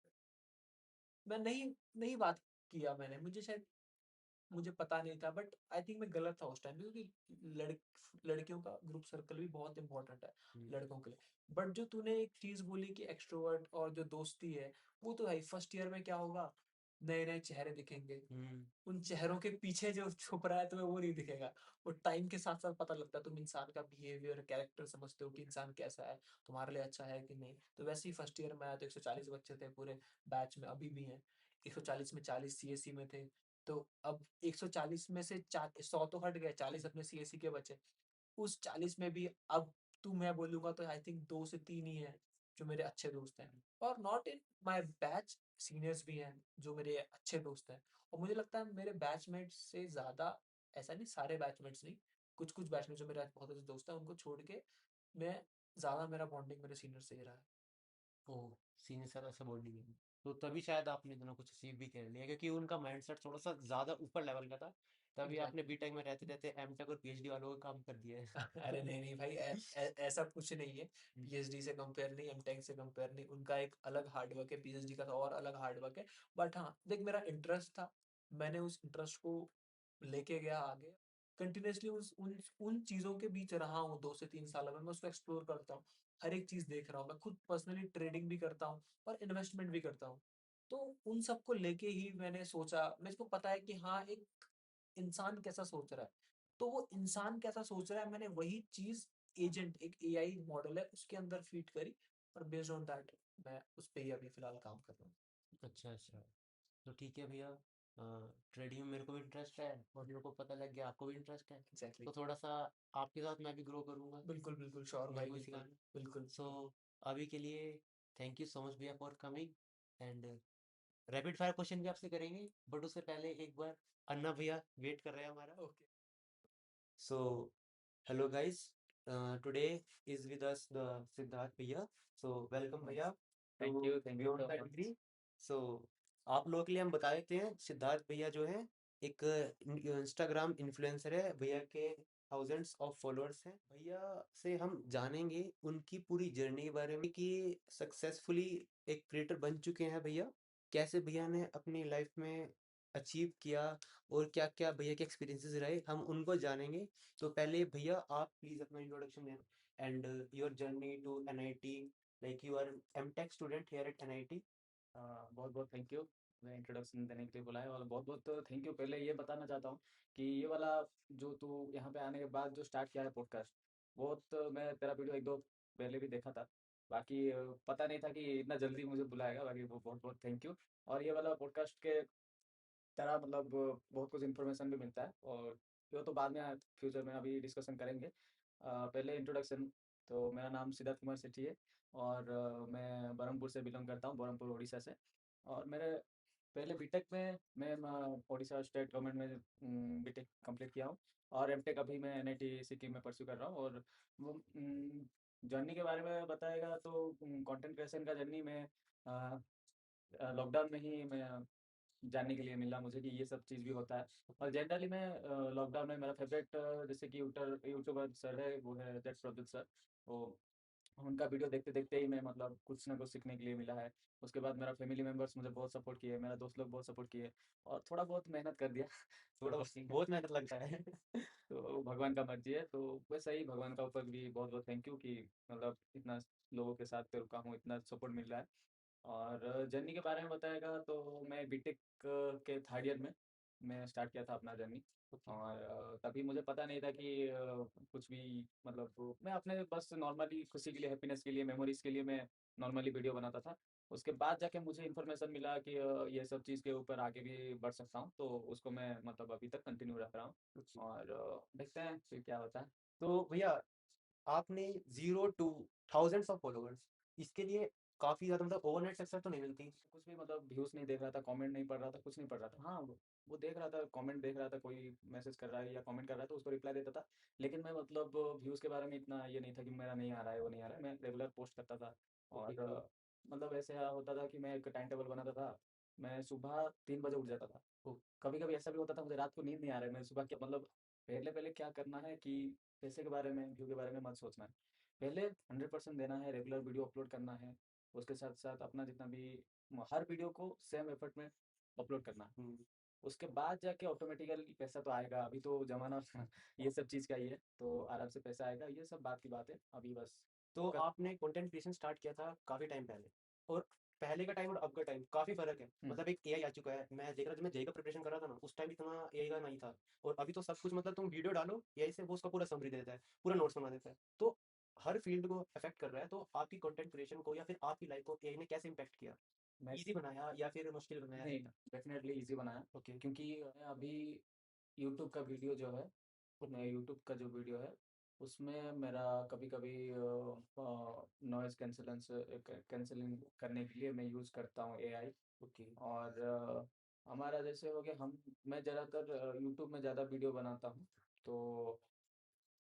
मैं नहीं नहीं बात किया मैंने, मुझे शायद, मुझे पता नहीं था, बट आई थिंक मैं गलत था उस टाइम पे, क्योंकि लड़कियों का ग्रुप सर्कल भी बहुत इंपॉर्टेंट है लड़कों के लिए। बट जो तूने एक चीज बोली कि एक्सट्रोवर्ट और जो दोस्ती है, वो तो है, फर्स्ट ईयर में क्या होगा, नए नए चेहरे दिखेंगे, उन चेहरों के पीछे जो छुप रहा है तुम्हें वो नहीं दिखेगा। वो टाइम के साथ साथ पता लगता है, तुम इंसान का बिहेवियर, कैरेक्टर समझते हो कि इंसान कैसा है, तुम्हारे लिए अच्छा है कि नहीं। तो वैसे ही फर्स्ट ईयर में आया तो 140 बच्चे थे पूरे बैच में, अभी भी हैं। 140 में 40 सीएससी में थे, तो अब 140 में से 100 तो हट गए, 40 अपने सीएससी के बचे। उस 40 में भी अब तू मैं बोलूंगा तो आई थिंक 2 से 3 ही हैं जो मेरे अच्छे दोस्त हैं, और not in my batch, seniors भी हैं जो मेरे अच्छे दोस्त हैं। और मुझे लगता है मेरे बैचमेट्स से ज्यादा, ऐसा नहीं सारे बैचमेट्स नहीं, कुछ कुछ बैचमेट्स जो मेरे आज बहुत अच्छे दोस्त हैं उनको छोड़ के मैं ज्यादा, मेरा बॉन्डिंग मेरे सीनियर से ही रहा है। ओह! सीनियर से ऐसा बॉन्डिंग है। तो तभी शायद आपने दोनों कुछ अचीव भी कर लिया, क्योंकि उनका माइंडसेट थोड़ा-सा ज़्यादा ऊपर लेवल का था। तभी आपने एग्जैक्टली। बीटेक में रहते-रहते एमटेक और पीएचडी वालों का काम कर दिया है। अरे नहीं नहीं भाई, ऐसा कुछ नहीं है। हुँ, पीएचडी से कंपेयर नहीं, एमटेक से कंपेयर नहीं, उनका एक अलग हार्डवर्क है, पीएचडी का तो और अलग हार्डवर्क है। बट हाँ देख, मेरा इंटरेस्ट था, मैंने उस इंटरेस्ट को लेके गया आगे, कंटिन्यूसली उन चीजों के बीच रहा हूँ। 2 से 3 साल में मैं उसको एक्सप्लोर करता हूँ, हर एक चीज देख रहा हूँ, मैं खुद पर्सनली ट्रेडिंग भी करता हूँ और इन्वेस्टमेंट भी करता हूँ। तो उन सबको लेके ही मैंने सोचा, मेरे को पता है कि हाँ, एक इंसान कैसा सोच रहा है, तो वो इंसान कैसा सोच रहा है, मैंने वही चीज, एजेंट एक एआई मॉडल है उसके अंदर फीड करी, और बेस्ड ऑन दैट मैं उस पे ही अभी फिलहाल काम कर रहा हूँ। अच्छा, अच्छा। तो ठीक है भैया, ट्रेडिंग में मेरे को भी इंटरेस्ट है और मेरे को पता लग गया आपको भी इंटरेस्ट है। एग्जैक्टली। तो थोड़ा-सा आपके साथ मैं भी ग्रो करूँगा, बिल्कुल बिल्कुल, श्योर मेरे भाई, को भी बिल्कुल सिखाना। बिल्कुल। सो अभी के लिए थैंक यू सो मच भैया for coming, and rapid fire question भी आपसे करेंगे, बट उससे पहले एक बार अन्ना भैया वेट कर रहे हैं हमारा। Okay. So, hello guys. Today is with us the Siddharth Bhaiya. So, welcome Bhaiya to thank you Beyond so the much. Degree. So, आप लोगों के लिए हम बता देते हैं, सिद्धार्थ भैया जो है एक इंस्टाग्राम इन्फ्लुएंसर है। भैया के थाउजेंड्स ऑफ फॉलोअर्स हैं। भैया से हम जानेंगे उनकी पूरी जर्नी के बारे में, कि सक्सेसफुली एक क्रिएटर बन चुके हैं भैया, कैसे भैया ने अपनी लाइफ में अचीव किया और क्या क्या भैया के एक्सपीरियंसेस रहे, हम उनको जानेंगे। तो पहले भैया आप प्लीज अपना इंट्रोडक्शन दें, and your journey to NIT, like you are MTech student here at NIT. बहुत बहुत थैंक यू, मैं इंट्रोडक्शन देने के लिए बुलाया, और बहुत बहुत थैंक यू। पहले ये बताना चाहता हूँ कि ये वाला जो तू यहाँ पे आने के बाद जो स्टार्ट किया है पॉडकास्ट, बहुत मैं तेरा वीडियो एक दो पहले भी देखा था। बाकी पता नहीं था कि इतना जल्दी मुझे बुलाएगा। बाकी वो बहुत बहुत थैंक यू। और ये वाला पॉडकास्ट के तरह मतलब बहुत कुछ इन्फॉर्मेशन भी मिलता है, और ये तो बाद में फ्यूचर में अभी डिस्कशन करेंगे। पहले इंट्रोडक्शन, तो मेरा नाम सिद्धार्थ कुमार सेठी है, और मैं बरहमपुर से बिलोंग करता हूँ, बरहमपुर उड़ीसा से। और मेरे पहले बीटेक में मैं उड़ीसा स्टेट गवर्नमेंट में बीटेक कंप्लीट किया हूँ, और एमटेक अभी मैं एनआईटी सिक्किम में परस्यू कर रहा हूँ। और वो जर्नी के बारे में बताएगा तो कंटेंट क्रिएशन का जर्नी में लॉकडाउन में ही मैं जानने के लिए मिला मुझे कि ये सब चीज़ भी होता है। और जनरली मैं लॉकडाउन में मेरा फेवरेट जैसे कि यूट्यूबर सर है, वो है दैट्स प्रदीप सर। वो उनका वीडियो देखते देखते ही मैं मतलब कुछ ना कुछ सीखने के लिए मिला है। उसके बाद मेरा फैमिली मेम्बर्स मुझे बहुत सपोर्ट किए, मेरा दोस्त लोग बहुत सपोर्ट किए, और थोड़ा बहुत मेहनत कर दिया। थोड़ा तो बहुत मेहनत लगता है। तो भगवान का मर्जी है। तो वैसे ही भगवान का ऊपर भी बहुत बहुत थैंक यू कि मतलब इतना लोगों के साथ रुका हूँ, इतना सपोर्ट मिल रहा है। और जर्नी के बारे में बताएगा तो मैं बीटेक के थर्ड ईयर में मैं स्टार्ट किया था अपना जर्नी। ओके। और तभी मुझे पता नहीं था कि कुछ भी मतलब मैं अपने बस नॉर्मली खुशी के लिए, हैप्पीनेस के लिए, मेमोरीज के लिए मैं नॉर्मली वीडियो बनाता था। उसके बाद जाके मुझे इन्फॉर्मेशन मिला कि ये सब चीज़ के ऊपर आगे भी बढ़ सकता हूँ, तो उसको मैं मतलब अभी तक कंटिन्यू रख रहा हूँ। और देखते हैं फिर क्या होता है। तो भैया आपने 0 to thousands ऑफ फॉलोअर्स, इसके लिए काफी ज्यादा मतलब ओवरनाइट सक्सेस तो नहीं मिलती। कुछ भी मतलब व्यूज़ नहीं देख रहा था, कमेंट नहीं पढ़ रहा था, कुछ नहीं पढ़ रहा था। हाँ, वो देख रहा था, कमेंट देख रहा था, कोई मैसेज कर रहा है या कमेंट कर रहा है तो उसको रिप्लाई देता था। लेकिन मैं मतलब व्यूज़ के बारे में इतना ये नहीं था कि मेरा नहीं आ रहा है, वो नहीं आ रहा है। मैं रेगुलर पोस्ट करता था। ओके। और मतलब ऐसे होता था कि मैं एक टाइम टेबल बनाता था। मैं सुबह 3 बजे उठ जाता था। तो कभी-कभी ऐसा भी होता था मुझे रात को नींद नहीं आ रहा है, मैं सुबह क्या मतलब पहले-पहले क्या करना है कि पैसे के बारे में, व्यू के बारे में मत सोचना है। पहले 100% देना है, रेगुलर वीडियो अपलोड करना है, उसके साथ-साथ अपना जितना भी हर वीडियो को सेम एफर्ट में अपलोड करना है। हुँ। उसके बाद जाके ऑटोमेटिकली पैसा तो आएगा, अभी तो ज़माना ये सब चीज़ का ही है, तो आराम से पैसा आएगा, ये सब बात की बात है, अभी बस तो कर आपने कंटेंट क्रिएशन स्टार्ट किया था काफ़ी टाइम पहले और पहले का टाइम और अब का टाइम काफ़ी फ़र्क है। हुँ। मतलब एक एआई आ चुका है। मैं देख रहा जब मैं जेईई का प्रिपरेशन कर रहा था ना, उस टाइम इतना एआई का नहीं था और अभी तो सब कुछ मतलब तुम वीडियो डालो, एआई से वो उसका पूरा समरी दे देता है, पूरा नोट्स बना देता है। तो हर फील्ड को अफ़ेक्ट कर रहा है, तो आपकी कंटेंट क्रिएशन को या फिर आपकी लाइफ़ को एआई ने कैसे इम्पैक्ट किया? मैं ईज़ी बनाया या फिर मुश्किल बनाया नहीं, है? डेफ़िनेटली ईज़ी बनाया, ओके, क्योंकि मैं अभी यूट्यूब का वीडियो जो है, मैं ओके, यूट्यूब का जो वीडियो है, उसमें मेरा कभी-कभी नॉइज़ कैंसलिंग करने के लिए मैं यूज़ करता हूँ एआई। ओके। और हमारा जैसे हो गया, हम मैं ज़्यादातर यूट्यूब में ज़्यादा वीडियो बनाता हूँ, तो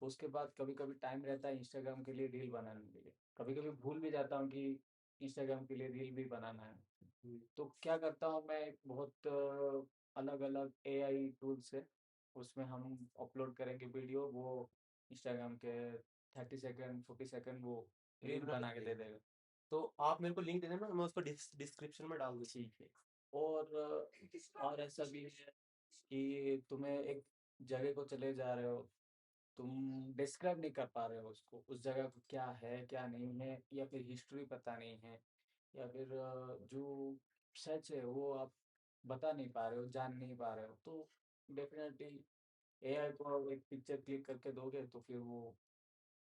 उसके बाद कभी-कभी टाइम रहता है इंस्टाग्राम के लिए रील बनाने के लिए। कभी-कभी भूल भी जाता हूँ कि इंस्टाग्राम के लिए रील भी बनाना है। हुँ, तो क्या करता हूँ मैं, एक बहुत अलग-अलग एआई टूल्स है, उसमें हम अपलोड करेंगे वीडियो, वो इंस्टाग्राम के 30 सेकंड, 40 सेकंड वो रील रील बना बना के के दे देगा। देगा। तो आप मेरे को लिंक दे देना, मैं उसको डिस्क्रिप्शन में डाल दूँ। ठीक है। और ऐसा भी है कि तुम्हें एक जगह को चले जा रहे हो, तुम डिस्क्राइब नहीं कर पा रहे हो उसको, उस जगह को क्या है, क्या नहीं है, या फिर हिस्ट्री पता नहीं है, या फिर जो सच है वो आप बता नहीं पा रहे हो, जान नहीं पा रहे हो, तो डेफ़िनेटली एआई को एक पिक्चर क्लिक करके दोगे तो फिर वो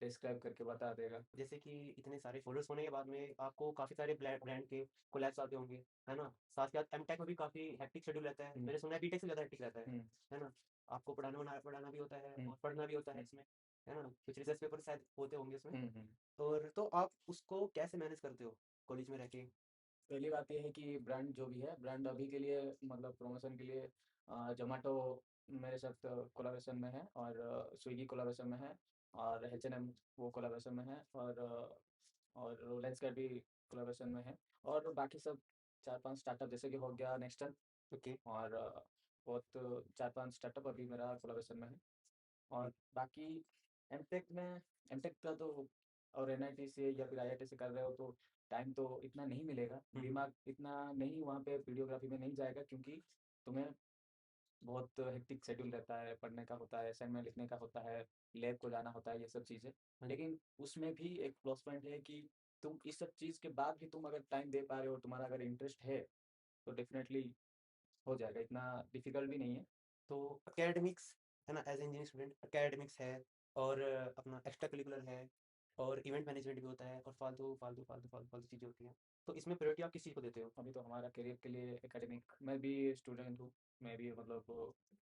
डिस्क्राइब करके बता देगा। जैसे कि इतने सारे फ़ॉलोअर्स होने के बाद में आपको काफ़ी सारे ब्रांड के कोलैब्स आते होंगे, है ना? साथ ही साथ एमटेक में भी काफ़ी हेक्टिक शेड्यूल रहता है। हुँ, मैंने सुना है बीटेक से ज़्यादा हेक्टिक रहता हुँ, है ना? आपको पढ़ाना भी होता है हुँ, और पढ़ना भी होता है हुँ, इसमें, है ना? कुछ रिसर्च पेपर शायद होते होंगे इसमें हुँ, हुँ। और तो आप उसको कैसे मैनेज करते हो कॉलेज में रह के? पहली बात ये है कि ब्रांड जो भी है, ब्रांड अभी के लिए मतलब प्रमोशन के लिए ज़ोमैटो मेरे साथ कोलैबोरेशन में है, और स्विगी कोलैबोरेशन में है, और एच&एम वो कोलैबोरेशन में है, और रोलेक्स का भी कोलैबोरेशन में है, और बाकी सब 4-5 स्टार्टअप जैसे कि हो गया नेक्स्टन, ओके, और बहुत 4-5 स्टार्टअप अभी मेरा कोलैबोरेशन में है। और बाकी एमटेक में, एमटेक का तो, और एनआईटी से या फिर आईआईटी से कर रहे हो तो टाइम तो इतना नहीं मिलेगा, हुँ, हुँ। दिमाग इतना नहीं वहाँ पे वीडियोग्राफी में नहीं जाएगा, क्योंकि तुम्हें बहुत हेक्टिक शेड्यूल रहता है, पढ़ने का होता है, असाइनमेंट लिखने का होता है, लैब को जाना होता है, ये सब चीज़ें। हाँ जी। लेकिन उसमें भी एक प्लस पॉइंट है कि तुम इस सब चीज़ के बाद भी तुम अगर टाइम दे पा रहे हो, तुम्हारा अगर इंटरेस्ट है, तो डेफ़िनेटली हो जाएगा, इतना डिफ़िकल्ट भी नहीं है। तो एकेडमिक्स है ना एज इंजीनियरिंग स्टूडेंट एकेडमिक्स है और अपना एक्स्ट्रा करिकुलर है और इवेंट मैनेजमेंट भी होता है और फालतू चीज़ें होती हैं तो इसमें प्रायोरिटी आप किस चीज़ को देते हो? अभी तो हमारा करियर के लिए एकेडमिक, मैं भी स्टूडेंट हूँ, मैं भी मतलब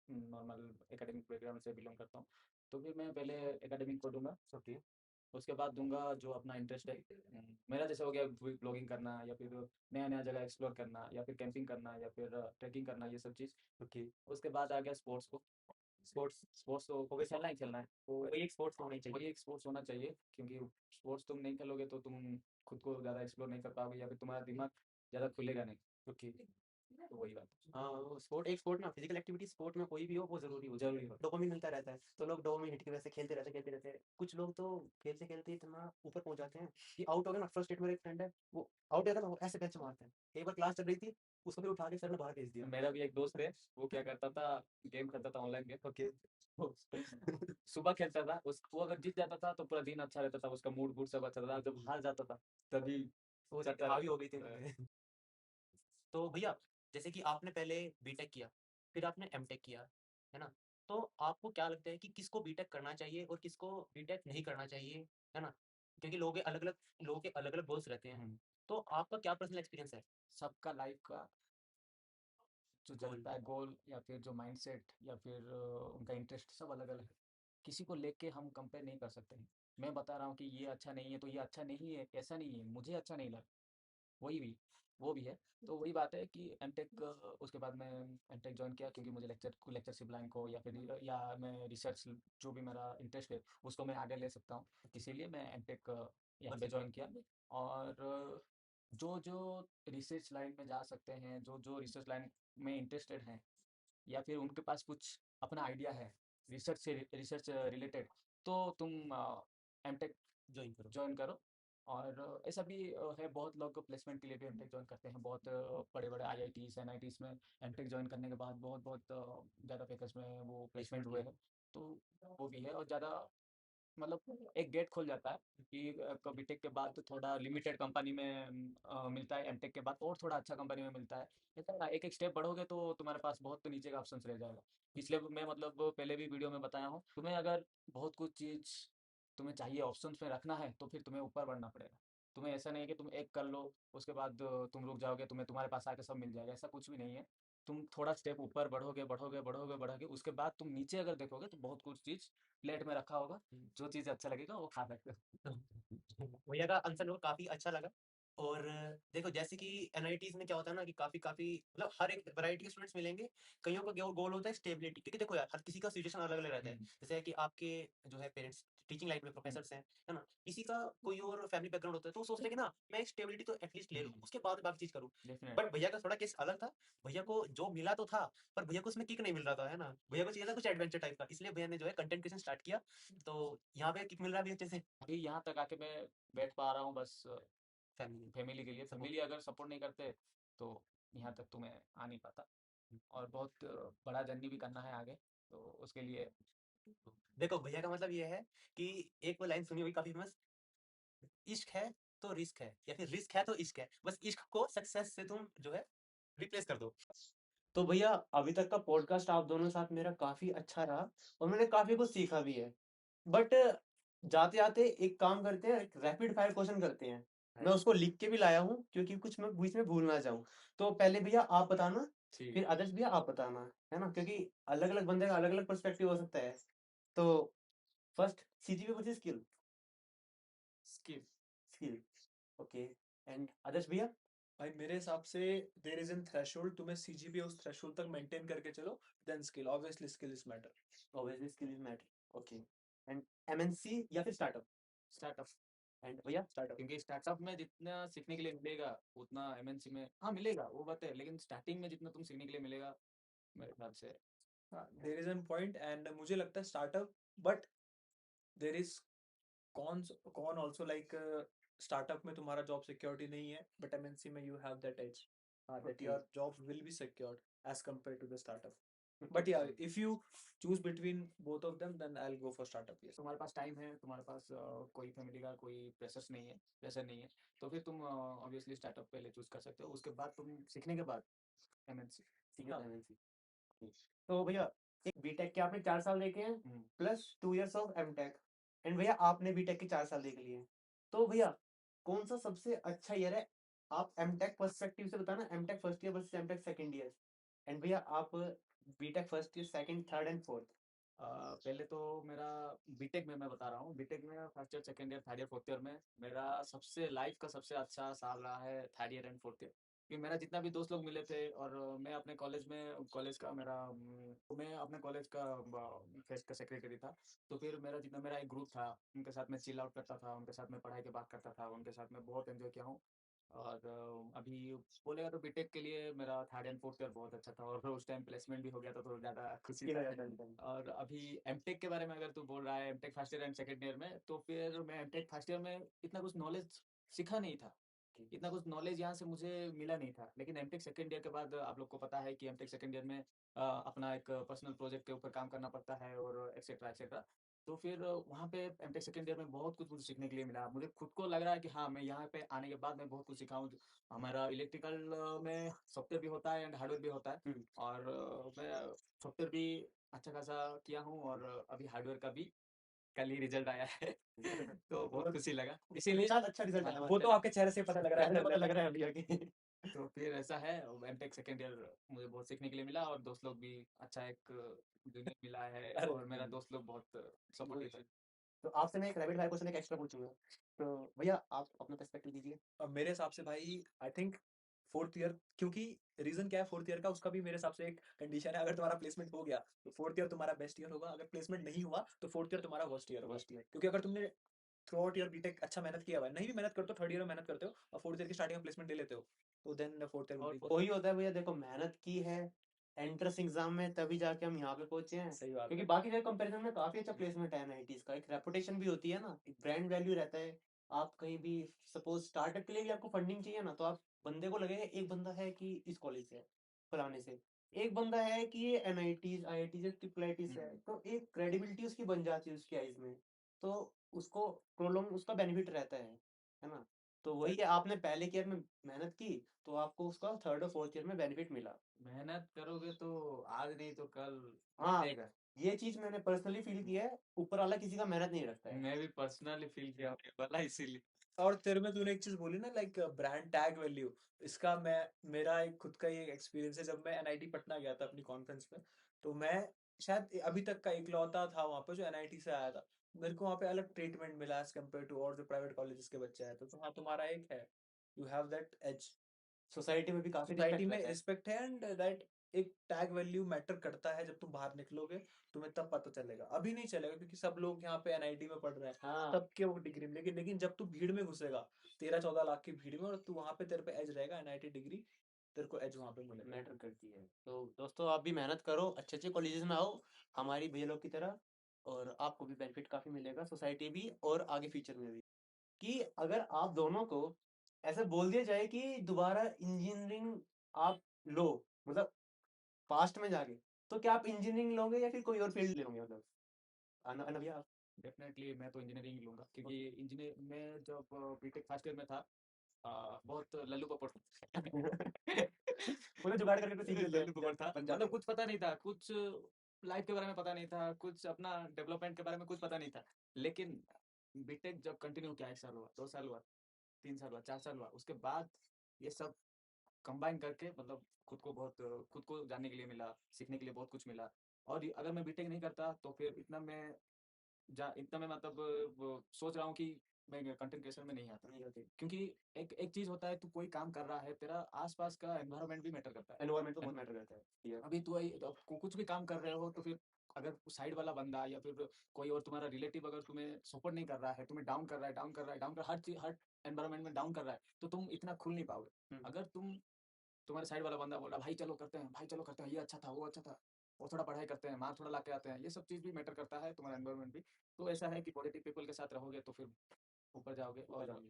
नॉर्मल एकेडमिक बैकग्राउंड से बिलोंग करता हूँ, तो फिर मैं पहले एकेडमिक को दूंगा, ओके, उसके बाद दूंगा जो अपना इंटरेस्ट है। मेरा जैसे हो गया ब्लॉगिंग करना, या फिर नया नया जगह एक्सप्लोर करना, या फिर कैंपिंग करना, या फिर ट्रैकिंग करना, ये सब चीज़। ओके। उसके बाद आ गया स्पोर्ट्स को, स्पोर्ट्स स्पोर्ट्स तो ओके, खेलना ही खेलना है, तो कोई एक स्पोर्ट्स होना ही वही चाहिए। एक स्पोर्ट्स होना चाहिए, क्योंकि स्पोर्ट्स तुम नहीं खेलोगे तो तुम खुद को ज़्यादा एक्सप्लोर नहीं कर पाओगे, या फिर तुम्हारा दिमाग ज़्यादा खुलेगा नहीं, ओके। तो वही बात है। हाँ, वो स्पोर्ट ना फिजिकल एक्टिविटी स्पोर्ट में कोई भी हो वो ज़रूरी होती है। ज़रूरी होता डोपामाइन मिलता रहता है, तो लोग डोपामाइन हिट की वजह से खेलते रहते हैं। कुछ लोग तो खेलते-खेलते इतना ऊपर पहुँच जाते हैं कि आउट हो गए ना फर्स्ट स्टेट मेरा एक फ्रेंड है, वो आउट हो गया था ना वो ऐसे बेंच मारते हैं। एक बार क्लास चल रही थी, उसको भी उठा के सर ने बाहर भेज है। दिया। मेरा भी एक दोस्त है, वो क्या करता था, गेम खेलता था, ऑनलाइन गेम। ओके। वो सुबह खेलता था, वो अगर जीत जाता था तो पूरा दिन अच्छा रहता था, उसका मूड वूड सब अच्छा था, जब हार जाता था तभी वो करता हावी रहता हो गई थी था। उनपे। तो भैया जैसे कि आपने पहले बीटेक किया, फिर आपने एमटेक किया, है ना? तो आपको क्या लगता है कि किसको बीटेक करना चाहिए और किसको बीटेक नहीं करना चाहिए, है ना? क्योंकि लोगों के अलग-अलग गोल्स रहते हैं। हुँ, तो आपका क्या पर्सनल एक्सपीरियंस है? सबका लाइफ का जो गोल जगता है गोल, या फिर जो माइंडसेट, या फिर उनका इंटरेस्ट, सब अलग-अलग है। किसी को लेके हम कंपेयर नहीं कर सकते हैं। मैं बता रहा हूँ कि ये अच्छा नहीं है, तो ये अच्छा नहीं है, ऐसा नहीं है, मुझे अच्छा नहीं लगा। वही भी, वो भी है। तो वही बात है कि एमटेक, उसके बाद मैं एमटेक जॉइन किया, क्योंकि मुझे लेक्चरशिप लाइन को, या फिर या मैं रिसर्च, जो भी मेरा इंटरेस्ट है, उसको मैं आगे ले सकता हूँ। इसीलिए मैं एमटेक यहाँ पे परस्यू जॉइन किया। और जो रिसर्च लाइन में जा सकते हैं, जो रिसर्च लाइन में इंटरेस्टेड हैं, या फिर उनके पास कुछ अपना आइडिया है रिसर्च रिलेटेड, तो तुम एमटेक ज्वाइन करो। और ऐसा भी है, बहुत लोग प्लेसमेंट के लिए भी एमटेक ज्वाइन करते हैं। बहुत बड़े-बड़े आईआईटीज़, एनआईटीज़ में एमटेक ज्वाइन करने के बाद बहुत ज़्यादा पैकेज में वो प्लेसमेंट हुए हैं। तो वो भी है, और ज़्यादा मतलब एक गेट खुल जाता है कि आपको बीटेक के बाद थोड़ा लिमिटेड कंपनी में मिलता है, एमटेक के बाद और थोड़ा अच्छा कंपनी में मिलता है। ऐसा है ना, एक-एक स्टेप बढ़ोगे तो तुम्हारे पास बहुत नीचे का ऑप्शंस रह जाएगा। इसलिए मैं मतलब पहले भी वीडियो में बताया हूँ, तुम्हें अगर बहुत कुछ चीज़ तुम्हें चाहिए ऑप्शंस में रखना है, तो फिर तुम्हें ऊपर बढ़ना पड़ेगा। तुम्हें ऐसा नहीं है कि तुम एक कर लो, उसके बाद तुम रुक जाओगे, तुम्हारे पास आके सब मिल जाएगा, ऐसा कुछ भी नहीं है। तुम थोड़ा स्टेप ऊपर बढ़ोगे, बढ़ोगे, बढ़ोगे, बढ़ोगे, उसके बाद तुम नीचे अगर देखोगे तो बहुत कुछ चीज़ प्लेट में रखा होगा, जो चीज़ अच्छा लगेगा वो खा सकते हो। भैया का आंसर मेरे को काफी अच्छा लगा। और देखो जैसे कि एनआईटीज में क्या होता है ना कि काफी काफी मतलब हर एक वैरायटी के स्टूडेंट्स मिलेंगे। कईयों का गोल होता है स्टेबिलिटी, क्योंकि देखो यार हर किसी का सिचुएशन अलग अलग रहता है। जैसे कि आपके जो है पेरेंट्स टीचिंग लाइन में प्रोफेसर्स हैं, है ना, किसी का कोई और फैमिली बैकग्राउंड होता है, तो वो सोचते हैं कि ना मैं स्टेबिलिटी तो एटलीस्ट ले लूँ, उसके बाद बाकी चीज करूँ। डेफिनेट बट भैया का थोड़ा केस अलग था। भैया को जो मिला तो था, पर भैया को उसमें किक नहीं मिल रहा था, है ना। भैया को चाहिए था कुछ एडवेंचर टाइप का, इसलिए भैया ने जो है कंटेंट क्रिएशन स्टार्ट किया। तो यहाँ पे किक मिल रहा है भैया अच्छे से। अभी यहाँ तक आके मैं बैठ पा रहा हूँ बस फैमिली फैमिली के लिए। फैमिली अगर सपोर्ट नहीं करते तो यहाँ तक तो मैं आ नहीं पाता, और बहुत बड़ा जर्नी भी करना है आगे, तो उसके लिए देखो भैया का मतलब ये है कि एक वो लाइन सुनी हुई काफी फेमस, इश्क है तो रिस्क है, या फिर रिस्क है तो इश्क है, बस इश्क को सक्सेस से तुम जो है रिप्लेस कर दो। तो भैया अभी तक का पॉडकास्ट आप दोनों के साथ मेरा काफी अच्छा रहा, और मैंने काफी कुछ सीखा भी है। बट जाते जाते एक काम करते हैं, रैपिड फायर क्वेश्चन करते हैं। मैं उसको लिख के भी लाया हूँ क्योंकि कुछ मैं बीच में भूल ना जाऊं। तो पहले भैया आप बताना, ठीक फिर है। आदर्श भैया आप बताना, है ना, क्योंकि अलग अलग बंदे का अलग अलग पर्सपेक्टिव हो सकता है। तो first CGPA versus skill. Skip. Skill, okay. And Adarsh भैया। भाई मेरे हिसाब से देयर इज एन थ्रेशोल्ड, तुम्हें सीजीपीए उस थ्रेशोल्ड तक मेंटेन करके चलो, then skill, obviously skill is matter. Obviously skill is matter, okay. And MNC या फिर स्टार्टअप। स्टार्टअप। एंड भैया स्टार्टअप। क्योंकि स्टार्टअप में जितना सीखने के लिए मिलेगा उतना एमएनसी में, हाँ मिलेगा, वो बात है, लेकिन स्टार्टिंग में जितना तुम सीखने के लिए मिलेगा मेरे ख्याल से। हाँ, there is an point, and मुझे लगता है startup, but there is con also, like startup में तुम्हारा जॉब सिक्योरिटी नहीं है, बट एमएनसी में you have that edge, that okay. your job will be secured as compared to the startup. But yeah, if you choose between both of them, then I'll go for startup. Yes. तुम्हारे पास time है, तुम्हारे पास कोई family का कोई pressure नहीं है, तो फिर तुम ऑब्वियसली स्टार्टअप पहले चूज कर सकते हो, उसके बाद तुम सीखने के बाद एमएनसी। सीखा हाँ, एमएनसी। तो भैया एक बीटेक के आपने 4 साल देखे हैं, plus 2 years of MTech, and भैया आपने बीटेक के 4 साल देख लिए हैं। तो भैया कौन सा सबसे अच्छा ईयर है, आप एमटेक पर्सपेक्टिव से बताना, MTech first year versus MTech second year. And भैया आप BTech first year, second, third and fourth. पहले तो मेरा बीटेक में मैं बता रहा हूँ, बीटेक में first year, second year, third year, fourth year में मेरा सबसे लाइफ का सबसे अच्छा साल रहा है third year and fourth year. क्योंकि मेरा जितना भी दोस्त लोग मिले थे, और मैं अपने मैं अपने कॉलेज का फेस्ट का सेक्रेटरी था। तो फिर मेरा एक ग्रुप था, उनके साथ मैं चिल आउट करता था, उनके साथ मैं पढ़ाई की बात करता था, उनके साथ मैं बहुत एंजॉय किया हूँ। और अभी बोलेगा तो बीटेक के लिए मेरा थर्ड एंड फोर्थ ईयर बहुत अच्छा था, और उस टाइम प्लेसमेंट भी हो गया था, तो ज़्यादा खुशी था। और अभी एमटेक के बारे में अगर तू बोल रहा है, MTech first year and second year में, तो फिर मैं एमटेक फर्स्ट ईयर में इतना कुछ नॉलेज सीखा नहीं था, इतना कुछ नॉलेज यहाँ से मुझे मिला नहीं था। लेकिन एमटेक सेकंड ईयर के बाद आप लोग को पता है कि एमटेक सेकंड ईयर में अपना एक पर्सनल प्रोजेक्ट के ऊपर काम करना पड़ता है, और एक्सेट्रा एक्सेट्रा। तो फिर वहाँ पे एमटेक सेकंड ईयर में बहुत कुछ मुझे सीखने के लिए मिला। मुझे खुद को लग रहा है कि हाँ, मैं यहाँ पे आने के बाद मैं बहुत कुछ सीखा हूँ। हमारा इलेक्ट्रिकल में सॉफ्टवेयर भी होता है एंड हार्डवेयर भी होता है, और मैं सॉफ्टवेयर भी अच्छा खासा किया हूँ, और अभी हार्डवेयर का भी कल ही रिजल्ट आया है। तो बहुत खुशी लगा, इसीलिए अच्छा रिजल्ट हाँ, आया वो तो आपके चेहरे से पता लग रहा है। पता लग रहा है भैया के। तो फिर ऐसा है, एमटेक सेकेंड ईयर मुझे बहुत सीखने के लिए मिला, और दोस्त लोग भी अच्छा एक जूनियर मिला है, अरे और मेरा दोस्त लोग बहुत सपोर्टिव है। तो आपसे मैं एक रैपिड फायर क्वेश्चन एक एक्स्ट्रा पूछूंगा, तो भैया आप अपना पर्सपेक्टिव दीजिए। अब मेरे हिसाब से भाई, आई थिंक फोर्थ ईयर, क्योंकि रीजन क्या है फोर्थ ईयर का, उसका भी मेरे हिसाब से एक कंडीशन है। अगर तुम्हारा प्लेसमेंट हो गया तो फोर्थ ईयर तुम्हारा बेस्ट ईयर होगा, अगर प्लेसमेंट नहीं हुआ तो फोर्थ ईयर तुम्हारा वर्स्ट ईयर होगा। क्योंकि अगर तुमने थ्रू आउट ईयर बीटेक अच्छा मेहनत किया हुआ है, नहीं भी मेहनत करते हो, थर्ड ईयर में मेहनत करते हो और फोर्थ ईयर की स्टार्टिंग में प्लेसमेंट ले लेते हो, तो देन फोर्थ ईयर और विल बी वही होता है भैया, देखो मेहनत की है एंट्रेंस एग्जाम में तभी जाके हम यहाँ पे पहुंचे हैं, सही बात क्योंकि है। बाकी जगह कंपैरिजन में काफी अच्छा प्लेसमेंट है एनआईटीज का, एक रेपुटेशन भी होती है ना, एक ब्रांड वैल्यू रहता है। आप कहीं भी सपोज स्टार्टअप के लिए भी आपको फंडिंग चाहिए ना, तो आप बंदे को लगेगा एक बंदा है कि इस कॉलेज से है, फलाने से, एक बंदा है कि ये एनआईटीज आईआईटीज ट्रिपल आईटी से है, तो एक क्रेडिबिलिटी उसकी बन जाती है उसकी आइज में, तो उसको प्रोलॉन्ग उसका बेनिफिट रहता है ना। तो वही है, आपने पहले ईयर में मेहनत की तो आपको उसका थर्ड और फोर्थ ईयर में बेनिफिट मिला। मेहनत करोगे तो आज नहीं तो कल हाँ, मिलेगा। ये चीज मैंने पर्सनली फील किया है, ऊपर वाला किसी का मेहनत नहीं रखता है। मैं भी पर्सनली फील किया ये वाला इसीलिए। और तेरे में तूने एक चीज बोली ना, लाइक ब्रांड टैग वैल्यू, इसका मैं मेरा एक खुद का ही एक्सपीरियंस है। जब मैं एनआईटी पटना गया था अपनी कॉन्फ्रेंस में, तो मैं शायद अभी तक का इकलौता था वहां पे जो एनआईटी से आया था। मेरे को वहाँ पे अलग ट्रीटमेंट मिला एज कम्पेयर टू और जो प्राइवेट कॉलेजेस के बच्चे आए थे। तो हाँ, तुम्हारा एक है, you have that edge. Society में भी काफी सोसाइटी रिस्पेक्ट में रहता है। रिस्पेक्ट है, एंड दैट एक टैग वैल्यू मैटर करता है। जब तुम बाहर निकलोगे तुम्हें तब पता चलेगा, अभी नहीं चलेगा क्योंकि सब लोग यहाँ पे एनआईटी में पढ़ रहे हैं, हाँ, सबके वो डिग्री में। लेकिन लेकिन जब तू भीड़ में घुसेगा 13-14 लाख की भीड़ में, और तू वहां पे तेरे पे एज रहेगा, एनआईटी डिग्री तेरे को एज वहां पे मिलेगा। मैटर करती है। तो दोस्तों आप भी मेहनत करो, अच्छे अच्छे कॉलेजेस में आओ हमारी भैया लोग की तरह, और आपको भी बेनिफिट काफी मिलेगा, सोसाइटी भी और आगे फ्यूचर में भी। कि अगर आप दोनों को ऐसे बोल दिया जाए कि दोबारा इंजीनियरिंग आप लो, मतलब पास्ट में जाके, तो क्या आप इंजीनियरिंग लोगे या फिर कोई और फील्ड लोगे? मतलब अनविया आप। डेफिनेटली मैं तो इंजीनियरिंग लूंगा, क्योंकि इंजीनियर मैं जब बीटेक फर्स्ट ईयर में था, बहुत लल्लू पपड़ पूरा जुगाड़ करके तो सीख लेते लल्लू हैं पपड़ जब था, बन जाते मतलब हैं। कुछ पता नहीं था, कुछ लाइफ के बारे में पता नहीं था, कुछ अपना डेवलपमेंट के बारे में कुछ पता नहीं था। लेकिन बीटेक जब कंटिन्यू किया, 1 साल हुआ, 2 साल हुआ, 3 साल हुआ, 4 साल हुआ, उसके बाद ये सब कंबाइन करके मतलब खुद को जानने के लिए मिला, सीखने के लिए बहुत कुछ मिला। और अगर मैं बीटेक नहीं करता तो फिर इतना मैं मतलब वो सोच रहा हूँ कि मैं कंटेंट क्रिएशन में नहीं आता। नहीं होते। क्योंकि एक एक चीज होता है, तू कोई काम कर रहा है, तेरा आसपास का एनवायरनमेंट भी मैटर करता है। एनवायरमेंट तो बहुत मैटर करता है। ये अभी कुछ भी काम कर रहे हो तो फिर अगर साइड वाला बंदा या फिर कोई और तुम्हारा रिलेटिव अगर तुम्हें सपोर्ट नहीं कर रहा है, तुम्हें डाउन कर रहा है, हर चीज हर एनवायरमेंट में डाउन कर रहा है, तो तुम इतना खुल नहीं पाओगे। अगर तुम्हारे साइड वाला बंदा बोल रहा भाई चलो करते हैं, भाई चलो करते हैं, ये अच्छा था, वो अच्छा था, वो थोड़ा पढ़ाई करते हैं, मार्क्स थोड़ा लाके आते हैं, ये सब चीज़ भी मैटर करता है, तुम्हारा एनवायरनमेंट भी। तो ऐसा है कि पॉजिटिव पीपल के साथ रहोगे तो फिर ऊपर जाओगे। ऊपर और जाओगे।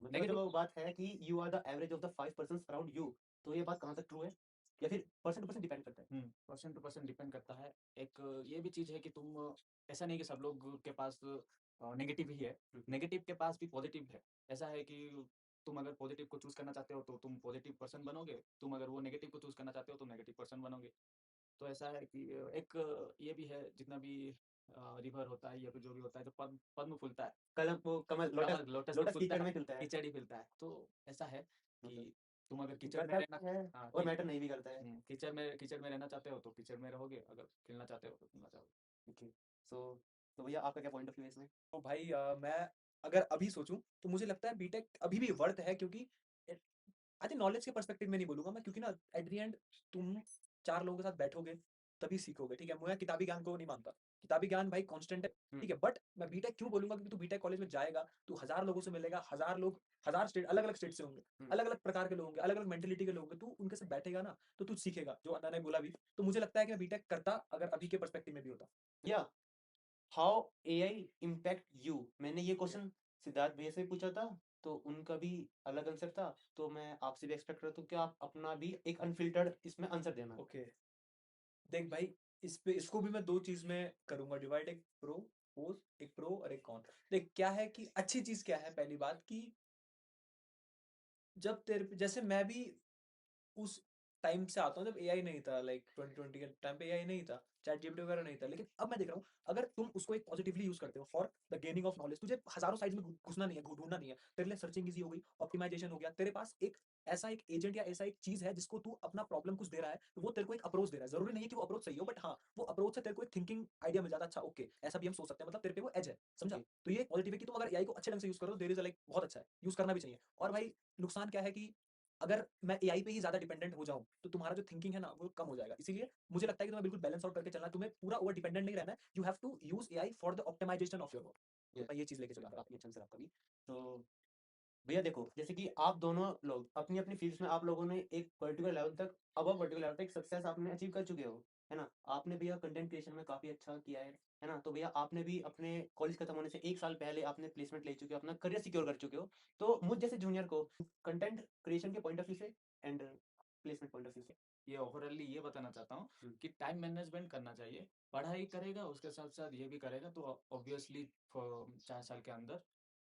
मतलब नेगेटिव जो बात है कि you are the average of the 5 person around you, तो ये बात कहाँ तक ट्रू है, या फिर पर्सन टू पर्सन डिपेंड करता है? पर्सन टू पर्सन डिपेंड करता है। एक ये भी चीज़ है कि ऐसा नहीं कि सब लोग के पास नेगेटिव ही है, नेगेटिव के पास भी पॉजिटिव है। ऐसा है कि तुम अगर पॉजिटिव को चूज करना चाहते हो तो तुम पॉजिटिव पर्सन बनोगे, तुम अगर वो नेगेटिव को चूज करना चाहते हो तो नेगेटिव पर्सन बनोगे। तो ऐसा है कि एक ये भी है, जितना भी रिवर होता है या फिर जो भी होता है, तो पद्म पद्म फूलता है, कलम वो कमल लोटस, कमल लोटस भी लोटस फूलता कीचड़ है, में खिलता है। कीचड़ ही फूलता है। तो ऐसा है मतलब कि तुम अगर कीचड़ में करता रहना, भी है हाँ और मैटर नहीं भी करता है। कीचड़ में रहना चाहते हो तो कीचड़ में रहोगे, अगर खिलना चाहते हो तो खिलना चाहोगे। ओके। सो तो भैया आपका क्या पॉइंट ऑफ व्यू है इसमें? तो भाई मैं अगर अभी सोचूं तो मुझे लगता है बीटेक अभी भी वर्थ है, क्योंकि आई थिंक नॉलेज के पर्सपेक्टिव में नहीं बोलूंगा मैं, क्योंकि ना एट द एंड तुम 4 लोगों के साथ बैठोगे तभी सीखोगे। ठीक है, मैं किताबी ज्ञान को नहीं मानता, किताबी ज्ञान भाई कांस्टेंट है। ठीक है, बट मैं बीटेक क्यों बोलूंगा, क्योंकि तू बीटेक कॉलेज में जाएगा, तू 1000 लोगों से मिलेगा, 1000 लोग, 1000 स्टेट, अलग अलग स्टेट से होंगे, अलग अलग प्रकार के लोग होंगे, अलग अलग मेंटेलिटी के लोग होंगे, तू उनके साथ बैठेगा ना तो तू सीखेगा, जो अन्ना ने बोला भी। तो मुझे लगता है कि मैं बीटेक करता अगर अभी के पर्सपेक्टिव में भी होता। या हाउ एआई इम्पैक्ट यू, मैंने ये क्वेश्चन सिद्धार्थ भैया से पूछा था, तो उनका भी अलग आंसर था, तो मैं आपसे भी एक्सपेक्ट करता हूँ कि आप अपना भी एक अनफिल्टर्ड इसमें आंसर देना। ओके, देख भाई, इसको भी मैं दो चीज में करूंगा डिवाइड, एक प्रो पोज, एक प्रो और एक कॉन। देख क्या है कि अच्छी चीज क्या है, पहली बात कि जब तेरे जैसे मैं भी उस टाइम से आता हूँ जब एआई नहीं था, लाइक 2020 के टाइम पे एआई नहीं था, चैट जीपीटी वगैरह नहीं था। लेकिन अब मैं देख रहा हूँ, अगर तुम उसको एक पॉजिटिवली यूज करते हो for the gaining of knowledge, तुझे हजारों साइट्स में घुसना नहीं है, ढूंढना नहीं है, तेरे लिए सर्चिंग इजी हो गई, ऑप्टिमाइजेशन हो गया, तेरे पास एक ऐसा एक एजेंट या ऐसा एक चीज है जिसको तू अपना प्रॉब्लम कुछ दे रहा है, तो वो तेरे को एक अप्रोच दे रहा है। जरूरी नहीं है कि वो अप्रोच सही हो, बट हाँ, वो अप्रोच से तेरे को एक थिंकिंग आइडिया मिल जाता है, अच्छा ओके ऐसा भी हम सोच सकते हैं, मतलब तेरे पे वो एज है, समझा। ओके। तो ये पॉजिटिव है कि तुम अगर एआई को अच्छे ढंग से यूज करो, देर इज लाइक बहुत अच्छा है, यूज करना भी चाहिए। और भाई नुकसान क्या है कि अगर मैं एआई पे ही ज्यादा डिपेंडेंट हो जाऊं तो तुम्हारा जो थिंकिंग है ना वो कम हो जाएगा। इसीलिए मुझे लगता है कि तुम्हें बिल्कुल बैलेंस आउट करके चलना है, तुम्हें पूरा ओवर डिपेंडेंट नहीं रहना है। You have to use AI for the optimization of your work. तो यस, मैं ये चीज लेके चलूंगा। काफी अच्छा आंसर आपका भी। तो भैया देखो, जैसे कि आप दोनों लोग अपनी अपनी फील्ड्स में आप लोगों ने एक पर्टिकुलर लेवल तक, अबव पर्टिकुलर लेवल तक सक्सेस आपने अचीव कर चुके हो, है ना? आपने भैया कंटेंट क्रिएशन में काफी अच्छा किया है ना? तो भैया आपने भी अपने कॉलेज खत्म होने से 1 साल पहले आपने प्लेसमेंट ले चुके हो, अपना करियर सिक्योर कर चुके हो। तो मुझ जैसे जूनियर को कंटेंट क्रिएशन के पॉइंट ऑफ व्यू से and placement point of view से ये ओवरऑली ये बताना चाहता हूँ हम्म। कि टाइम मैनेजमेंट करना चाहिए। पढ़ाई करेगा उसके साथ साथ ये भी करेगा तो ऑब्वियसली 4 साल के अंदर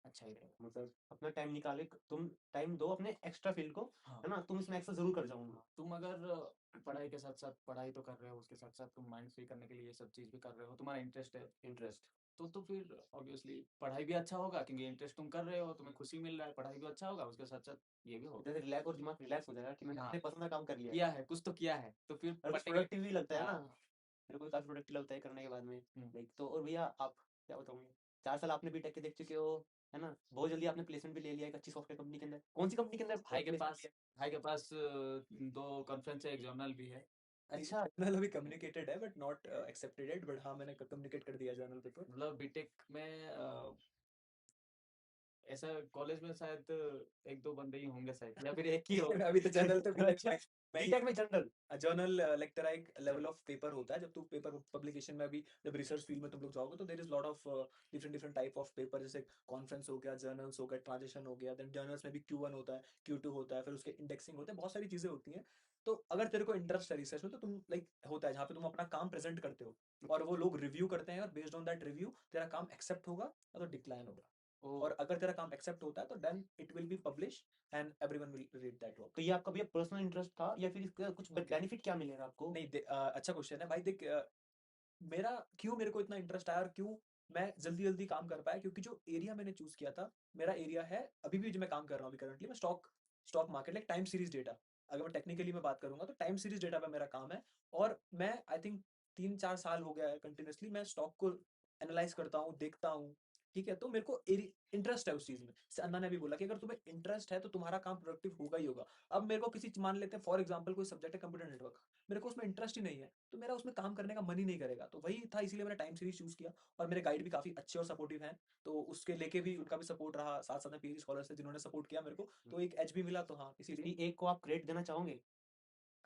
अच्छा ही रहेगा। मतलब अपना टाइम निकाले, तुम टाइम दो अपने एक्स्ट्रा फील्ड को, हाँ है ना? तुम इसमें एक्सेस जरूर कर जाऊंगा। तुम अगर पढ़ाई के साथ साथ पढ़ाई तो कर रहे हो, उसके साथ साथ तुम माइंड फ्री करने के लिए ये सब चीज़ भी कर रहे हो, तुम्हारा इंटरेस्ट है, इंटरेस्ट तो फिर ऑब्वियसली पढ़ाई भी अच्छा होगा क्योंकि इंटरेस्ट तुम कर रहे हो, तुम्हें खुशी मिल रहा है, पढ़ाई भी अच्छा होगा, उसके साथ साथ ये भी होगा। जैसे रिलैक्स, और दिमाग रिलैक्स हो जाएगा कि मैंने हाँ अपने पसंद का काम कर लिया है, किया है, कुछ तो किया है, तो फिर और कुछ पढ़ने के प्रोडक्टिव भी लगता है ना। हाँ मेरे को भी काफी प्रोडक्टिव लगता है करने के बाद में। हम्म। लाइक तो, और भैया आप क्या बताऊंगे, 4 साल आपने बीटेक के देख चुके हो, है ना? बहुत जल्दी आपने प्लेसमेंट भी ले लिया एक अच्छी सॉफ्टवेयर कंपनी के अंदर। कौन सी कंपनी के अंदर भाई के प्लेसमेंट पास लिया? भाई के पास 2 कॉन्फ्रेंस है, एक जर्नल भी है। अच्छा, जर्नल अभी कम्युनिकेटेड है but not accepted it, but हाँ मैंने कम्युनिकेट कर दिया जर्नल पेपर। मतलब बीटेक में ऐसा कॉलेज में शायद 1-2 बंदे ही होंगे शायद, या फिर एक ही हो। अभी तो जर्नल तो बीटेक अच्छा, में ही बीटेक में जनरल। जर्नल लाइक तेरा एक लेवल ऑफ पेपर होता है जब तू पेपर पब्लिकेशन में, अभी जब रिसर्च फील्ड में तुम लोग जाओगे तो there is lot of different different type of paper, जैसे कॉन्फ्रेंस हो गया, जर्नल्स हो गया, ट्रांजिशन हो गया, देन जर्नल्स में भी Q1 होता है, Q2 होता है, फिर उसके इंडेक्सिंग होते हैं, बहुत सारी चीजें होती हैं। तो अगर तेरे को इंटरेस्ट है रिसर्च में तो तुम लाइक होता है जहाँ पे तुम अपना काम प्रेजेंट करते हो और वो लोग रिव्यू करते हैं और बेस्ड ऑन दैट रिव्यू तेरा काम एक्सेप्ट होगा या तो डिक्लाइन होगा। ओ और अगर तेरा काम एक्सेप्ट होता है तो then it will be publish and everyone will read that work. तो ये आपका भैया पर्सनल इंटरेस्ट था या फिर इसका कुछ बेनिफिट क्या मिलेगा आपको? नहीं अच्छा क्वेश्चन है भाई, देख मेरा क्यों मेरे को इतना इंटरेस्ट आया और क्यों मैं जल्दी जल्दी काम कर पाया, क्योंकि जो एरिया मैंने चूज किया था, मेरा एरिया है अभी भी जो मैं काम कर रहा हूँ अभी करंटली, मैं stock market like time series data. अगर मैं टेक्निकली मैं बात करूंगा तो टाइम सीरीज डेटा पे मेरा काम है। और मैं आई थिंक 3-4 साल हो गया है कंटिन्यूसली मैं स्टॉक को एनालाइज करता हूँ, देखता हूँ। ठीक है, तो मेरे को इंटरेस्ट है उस चीज में। जैसे अन्ना ने भी बोला कि अगर तुम्हें इंटरेस्ट है तो तुम्हारा काम प्रोडक्टिव होगा ही होगा। अब मेरे को किसी मान लेते हैं फॉर एग्जाम्पल कोई सब्जेक्ट है कंप्यूटर नेटवर्क, मेरे को उसमें इंटरेस्ट ही नहीं है तो मेरा उसमें काम करने का मन ही नहीं करेगा। तो वही था, इसीलिए मैंने टाइम सीरीज चूज किया। और मेरे गाइड भी काफी अच्छे और सपोर्टिव हैं, तो उसके लेके भी उनका भी सपोर्ट रहा, साथ साथ में पीएचडी स्कॉलर्स थे जिन्होंने सपोर्ट किया मेरे को, तो एक एज भी मिला। तो हाँ किसी इसीलिए एक को आप क्रेडिट देना चाहोगे?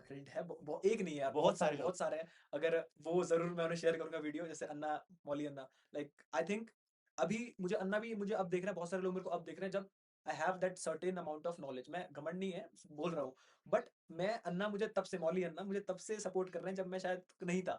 क्रेडिट है, एक नहीं है यार, बहुत सारे लोग। बहुत सारे हैं। अगर वो जरूर मैं उन्हें शेयर करूंगा वीडियो, जैसे अन्ना, मौली अन्ना, लाइक आई थिंक अभी मुझे अन्ना भी मुझे अब देख रहे हैं, बहुत सारे लोग मेरे को अब देख रहे हैं जब I have that certain amount of knowledge. मैं घमंड नहीं है बोल रहा हूँ, बट मैं अन्ना मुझे तब से, मौली अन्ना मुझे तब से सपोर्ट कर रहे हैं जब मैं शायद नहीं था।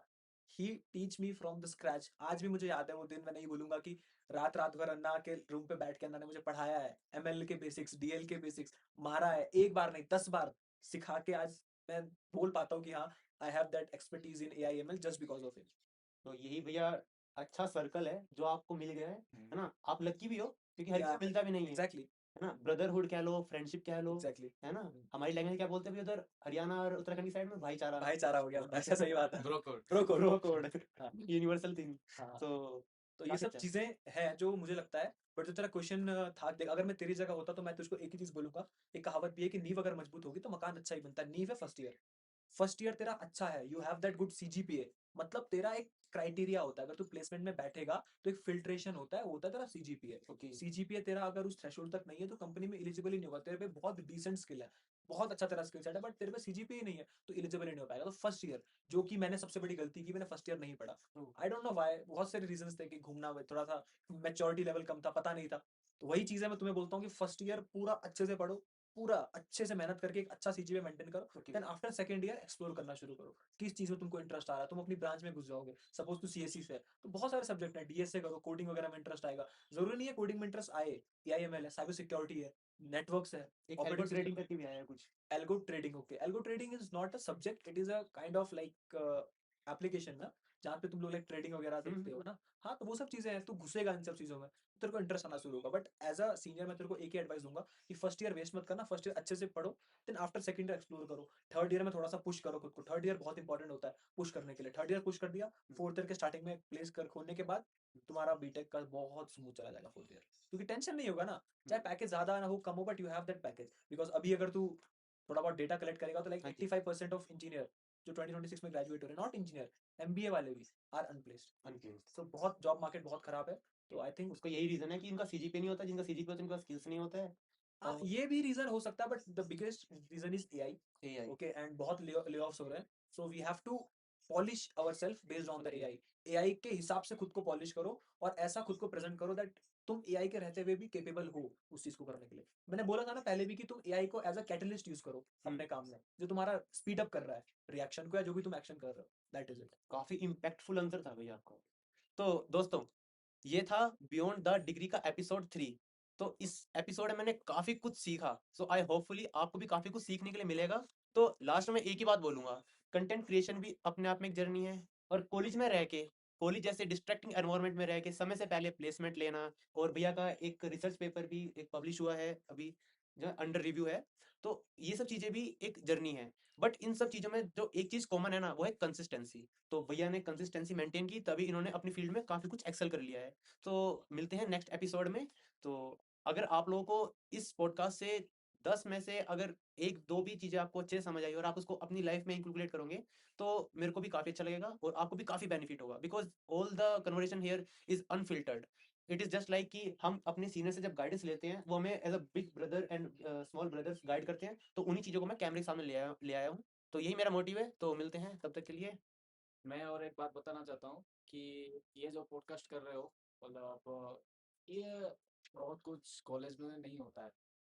He teach me from the scratch. आज भी मुझे याद है वो दिन, मैं नहीं भूलूंगा कि रात रात भर अन्ना के रूम पे बैठ के अन्ना ने मुझे पढ़ाया है, एमएल के बेसिक्स, डीएल के बेसिक्स, मारा है एक बार नहीं 10 बार सिखा के आज मैं बोल पाता हूँ कि हाँ I have that expertise in AIML just because of him. तो यही भैया अच्छा सर्कल है जो आपको मिल गया है ना? आप लकी भी हो क्योंकि हर या किसी को मिलता भी नहीं है एग्जैक्टली है ना? ब्रदरहुड कह लो, फ्रेंडशिप कह लो, एग्जैक्टली है ना? हमारी लैंग्वेज क्या बोलते हैं भैया उधर हरियाणा और उत्तराखंड की साइड में? भाईचारा। भाईचारा हो गया अपना, अच्छा सही बात है। Bro code. Bro code. Bro code, हाँ यूनिवर्सल थिंग। हाँ। तो तो ये काफी सब अच्छा। चीजें हैं जो मुझे लगता है। बट जो तेरा क्वेश्चन था, देख अगर मैं तेरी जगह होता तो मैं तुझको एक ही चीज बोलूंगा। एक कहावत भी है कि नींव अगर मजबूत होगी तो मकान अच्छा ही बनता है। नींव है फर्स्ट ईयर, फर्स्ट ईयर तेरा अच्छा है, you have that good CGPA, मतलब तेरा एक क्राइटेरिया होता है, अगर तू प्लेसमेंट में बैठेगा तो एक फिल्ट्रेशन होता है, वो होता है तेरा CGPA। ओके। CGPA तेरा अगर उस थ्रेशोल्ड तक नहीं है तो कंपनी में एलिजिबल ही नहीं होगा। तेरे पे बहुत डिसेंट स्किल है, बहुत अच्छा तेरा स्किल सेट है, बट तेरे पे CGPA ही नहीं है तो एलिजिबल ही नहीं हो पाएगा। तो फर्स्ट ईयर, जो कि मैंने सबसे बड़ी गलती की, मैंने फर्स्ट ईयर नहीं पढ़ा। आई डोंट नो व्हाई, बहुत सारे रीजंस थे कि घूमना, थोड़ा सा मैच्योरिटी लेवल कम था, पता नहीं था। तो वही चीज है, मैं तुम्हें बोलता हूँ कि फर्स्ट ईयर पूरा अच्छे से पढ़ो, पूरा अच्छे से मेहनत करके एक अच्छा CGPA मेंटेन करो। Then after second year explore करना शुरू करो, किस चीज में तुमको इंटरेस्ट आ रहा है, तुम अपनी ब्रांच में घुस जाओगे। सपोज तू CSE से है तो बहुत सारे सब्जेक्ट है, DSA करो, कोडिंग वगैरह में इंटरेस्ट आएगा। जरूरी नहीं है कोडिंग में इंटरेस्ट आए, AIML है, साइबर सिक्योरिटी है, नेटवर्क्स है, एक एल्गो ऑपरेटिंग ट्रेडिंग सिस्टम। करके भी आया है कुछ। Algo trading, okay, algo trading is not a subject, it is a kind of like application ना, जहाँ पे तुम लोग लाइक ट्रेडिंग वगैरह देखते हो ना। हाँ तो वो सब चीजें हैं, तू घुसेगा इन सब चीजों में तो तेरे को इंटरेस्ट आना शुरू होगा। बट एज अ सीनियर मैं तेरे को एक ही एडवाइस दूंगा कि फर्स्ट ईयर वेस्ट मत करना, फर्स्ट ईयर अच्छे से पढ़ो, then after second year explore करो। थर्ड ईयर में थोड़ा सा पुश करो खुद को, थर्ड ईयर बहुत इंपॉर्टेंट होता है पुश करने के लिए। थर्ड ईयर पुश कर दिया, फोर्थ ईयर के स्टार्टिंग में प्लेस कर खोलने के बाद तुम्हारा बीटेक का बहुत स्मूथ चला जाएगा फोर्थ ईयर, क्योंकि टेंशन नहीं होगा ना। चाहे पैकेज ज्यादा ना हो कम हो, but you have that package. Because अभी अगर तू थोड़ा बहुत डेटा कलेक्ट करेगा तो लाइक हाँ जी। 85% ऑफ इंजीनियर जो 2026 में ग्रेजुएट हो रहे हैं, नॉट इंजीनियर, MBA वाले भी आर अनप्लेस्ड। अनप्लेस्ड। तो बहुत जॉब मार्केट बहुत खराब है। तो आई थिंक उसका यही रीजन है कि इनका सीजीपीए नहीं होता, जिनका सीजीपीए होता है इनका स्किल्स नहीं होता है। और ये भी रीजन हो सकता है, but the biggest reason is AI. AI okay, and बहुत ले ऑफ्स हो रहे हैं, so we have to polish our self based on the AI. AI के हिसाब से खुद को पॉलिश करो और ऐसा खुद को प्रेजेंट करो दैट तुम एआई के रहते हुए भी कैपेबल हो उस चीज को करने के लिए. मैंने बोला था ना पहले भी कि तुम एआई को एज अ कैटलिस्ट यूज करो अपने काम में, जो तुम्हारा स्पीड अप कर रहा है रिएक्शन को या जो भी तुम एक्शन कर रहे हो. That is it. काफी इम्पैक्टफुल आंसर था भैया आपका। तो दोस्तों, ये था बियॉन्ड द डिग्री का एपिसोड 3। तो इस एपिसोड में मैंने काफी कुछ सीखा, सो आई होपफुली आपको भी काफी कुछ सीखने के लिए मिलेगा। तो लास्ट में एक ही बात बोलूंगा, कंटेंट क्रिएशन भी अपने आप में एक जर्नी है, और कॉलेज में रह के, कॉलेज जैसे डिस्ट्रैक्टिंग एनवायरनमेंट में रह के समय से पहले प्लेसमेंट लेना, और भैया का एक रिसर्च पेपर भी एक पब्लिश हुआ है अभी, जो अंडर रिव्यू है। तो ये सब चीजें भी एक जर्नी है, बट इन सब चीजों में जो एक चीज कॉमन है ना, वो है कंसिस्टेंसी। तो भैया ने कंसिस्टेंसी मेंटेन की, तभी इन्होंने अपनी फील्ड में काफी कुछ एक्सेल कर लिया है। तो मिलते हैं नेक्स्ट एपिसोड में। तो अगर आप लोगों को इस पॉडकास्ट से 10 में से अगर 1-2 भी चीजें आपको अच्छे से समझ आई और आप उसको अपनी लाइफ में इंक्लूड करोगे, तो मेरे को भी काफी अच्छा लगेगा और आपको भी काफी बेनिफिट होगा, because all the conversation here is unfiltered. It is just like कि हम अपने सीनियर से जब गाइडेंस लेते हैं, वो हमें as a big brother and small brothers guide करते हैं, तो उन्हीं चीजों को मैं कैमरे के सामने ले आया हूँ। तो यही मेरा मोटिव है। तो मिलते हैं, तब तक के लिए। मैं और एक बात बताना चाहता हूँ कि ये जो पॉडकास्ट कर रहे हो, मतलब ये बहुत कुछ कॉलेज में नहीं होता है।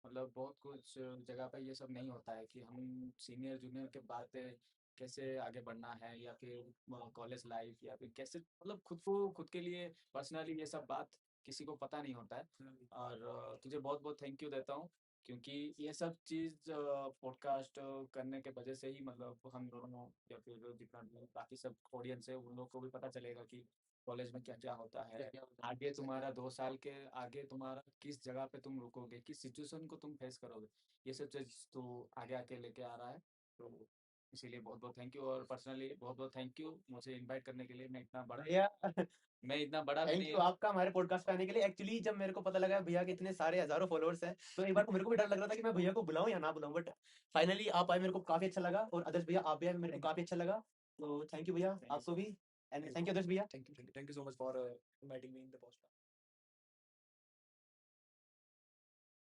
मतलब बहुत कुछ जगह पे ये सब नहीं होता है कि हम सीनियर जूनियर के बातें कैसे आगे बढ़ना है, या फिर कॉलेज लाइफ, या फिर कैसे मतलब खुद के लिए पर्सनली ये सब बात किसी को पता नहीं होता है। और तुझे बहुत बहुत थैंक यू देता हूँ, क्योंकि ये सब चीज़ पॉडकास्ट करने के वजह से ही मतलब हम दोनों या फिर जितना भी बाकी सब ऑडियंस है उन लोग को भी पता चलेगा कि कॉलेज में क्या क्या होता है। आगे तुम्हारा 2 साल के आगे तुम्हारा किस जगह पे तुम रुकोगे, किस सिचुएशन को तुम फेस करोगे, ये सब चीज़ तो आगे आके लेके आ रहा है। तो इसीलिए बहुत बहुत थैंक यू, और पर्सनली बहुत बहुत थैंक यू मुझे इनवाइट करने के लिए। भैया, मैं इतना बड़ा भी थैंक नहीं यू हूँ। आपका हमारे पॉडकास्ट पे आने के लिए। एक्चुअली जब मेरे को पता लगा भैया के इतने सारे हजारों फॉलोअर्स हैं, तो एक बार को मेरे को भी डर लग रहा था कि मैं भैया को बुलाऊं या ना बुलाऊं, बट फाइनली आप आए, मेरे को काफी अच्छा लगा। और आदर्श भैया, आप भी आए, मेरे को काफी अच्छा लगा। तो थैंक यू भैया, थैंक यू आपको सो भी। मच। एंड थैंक यू आदर्श भैया। Thank you so much for inviting me in the podcast.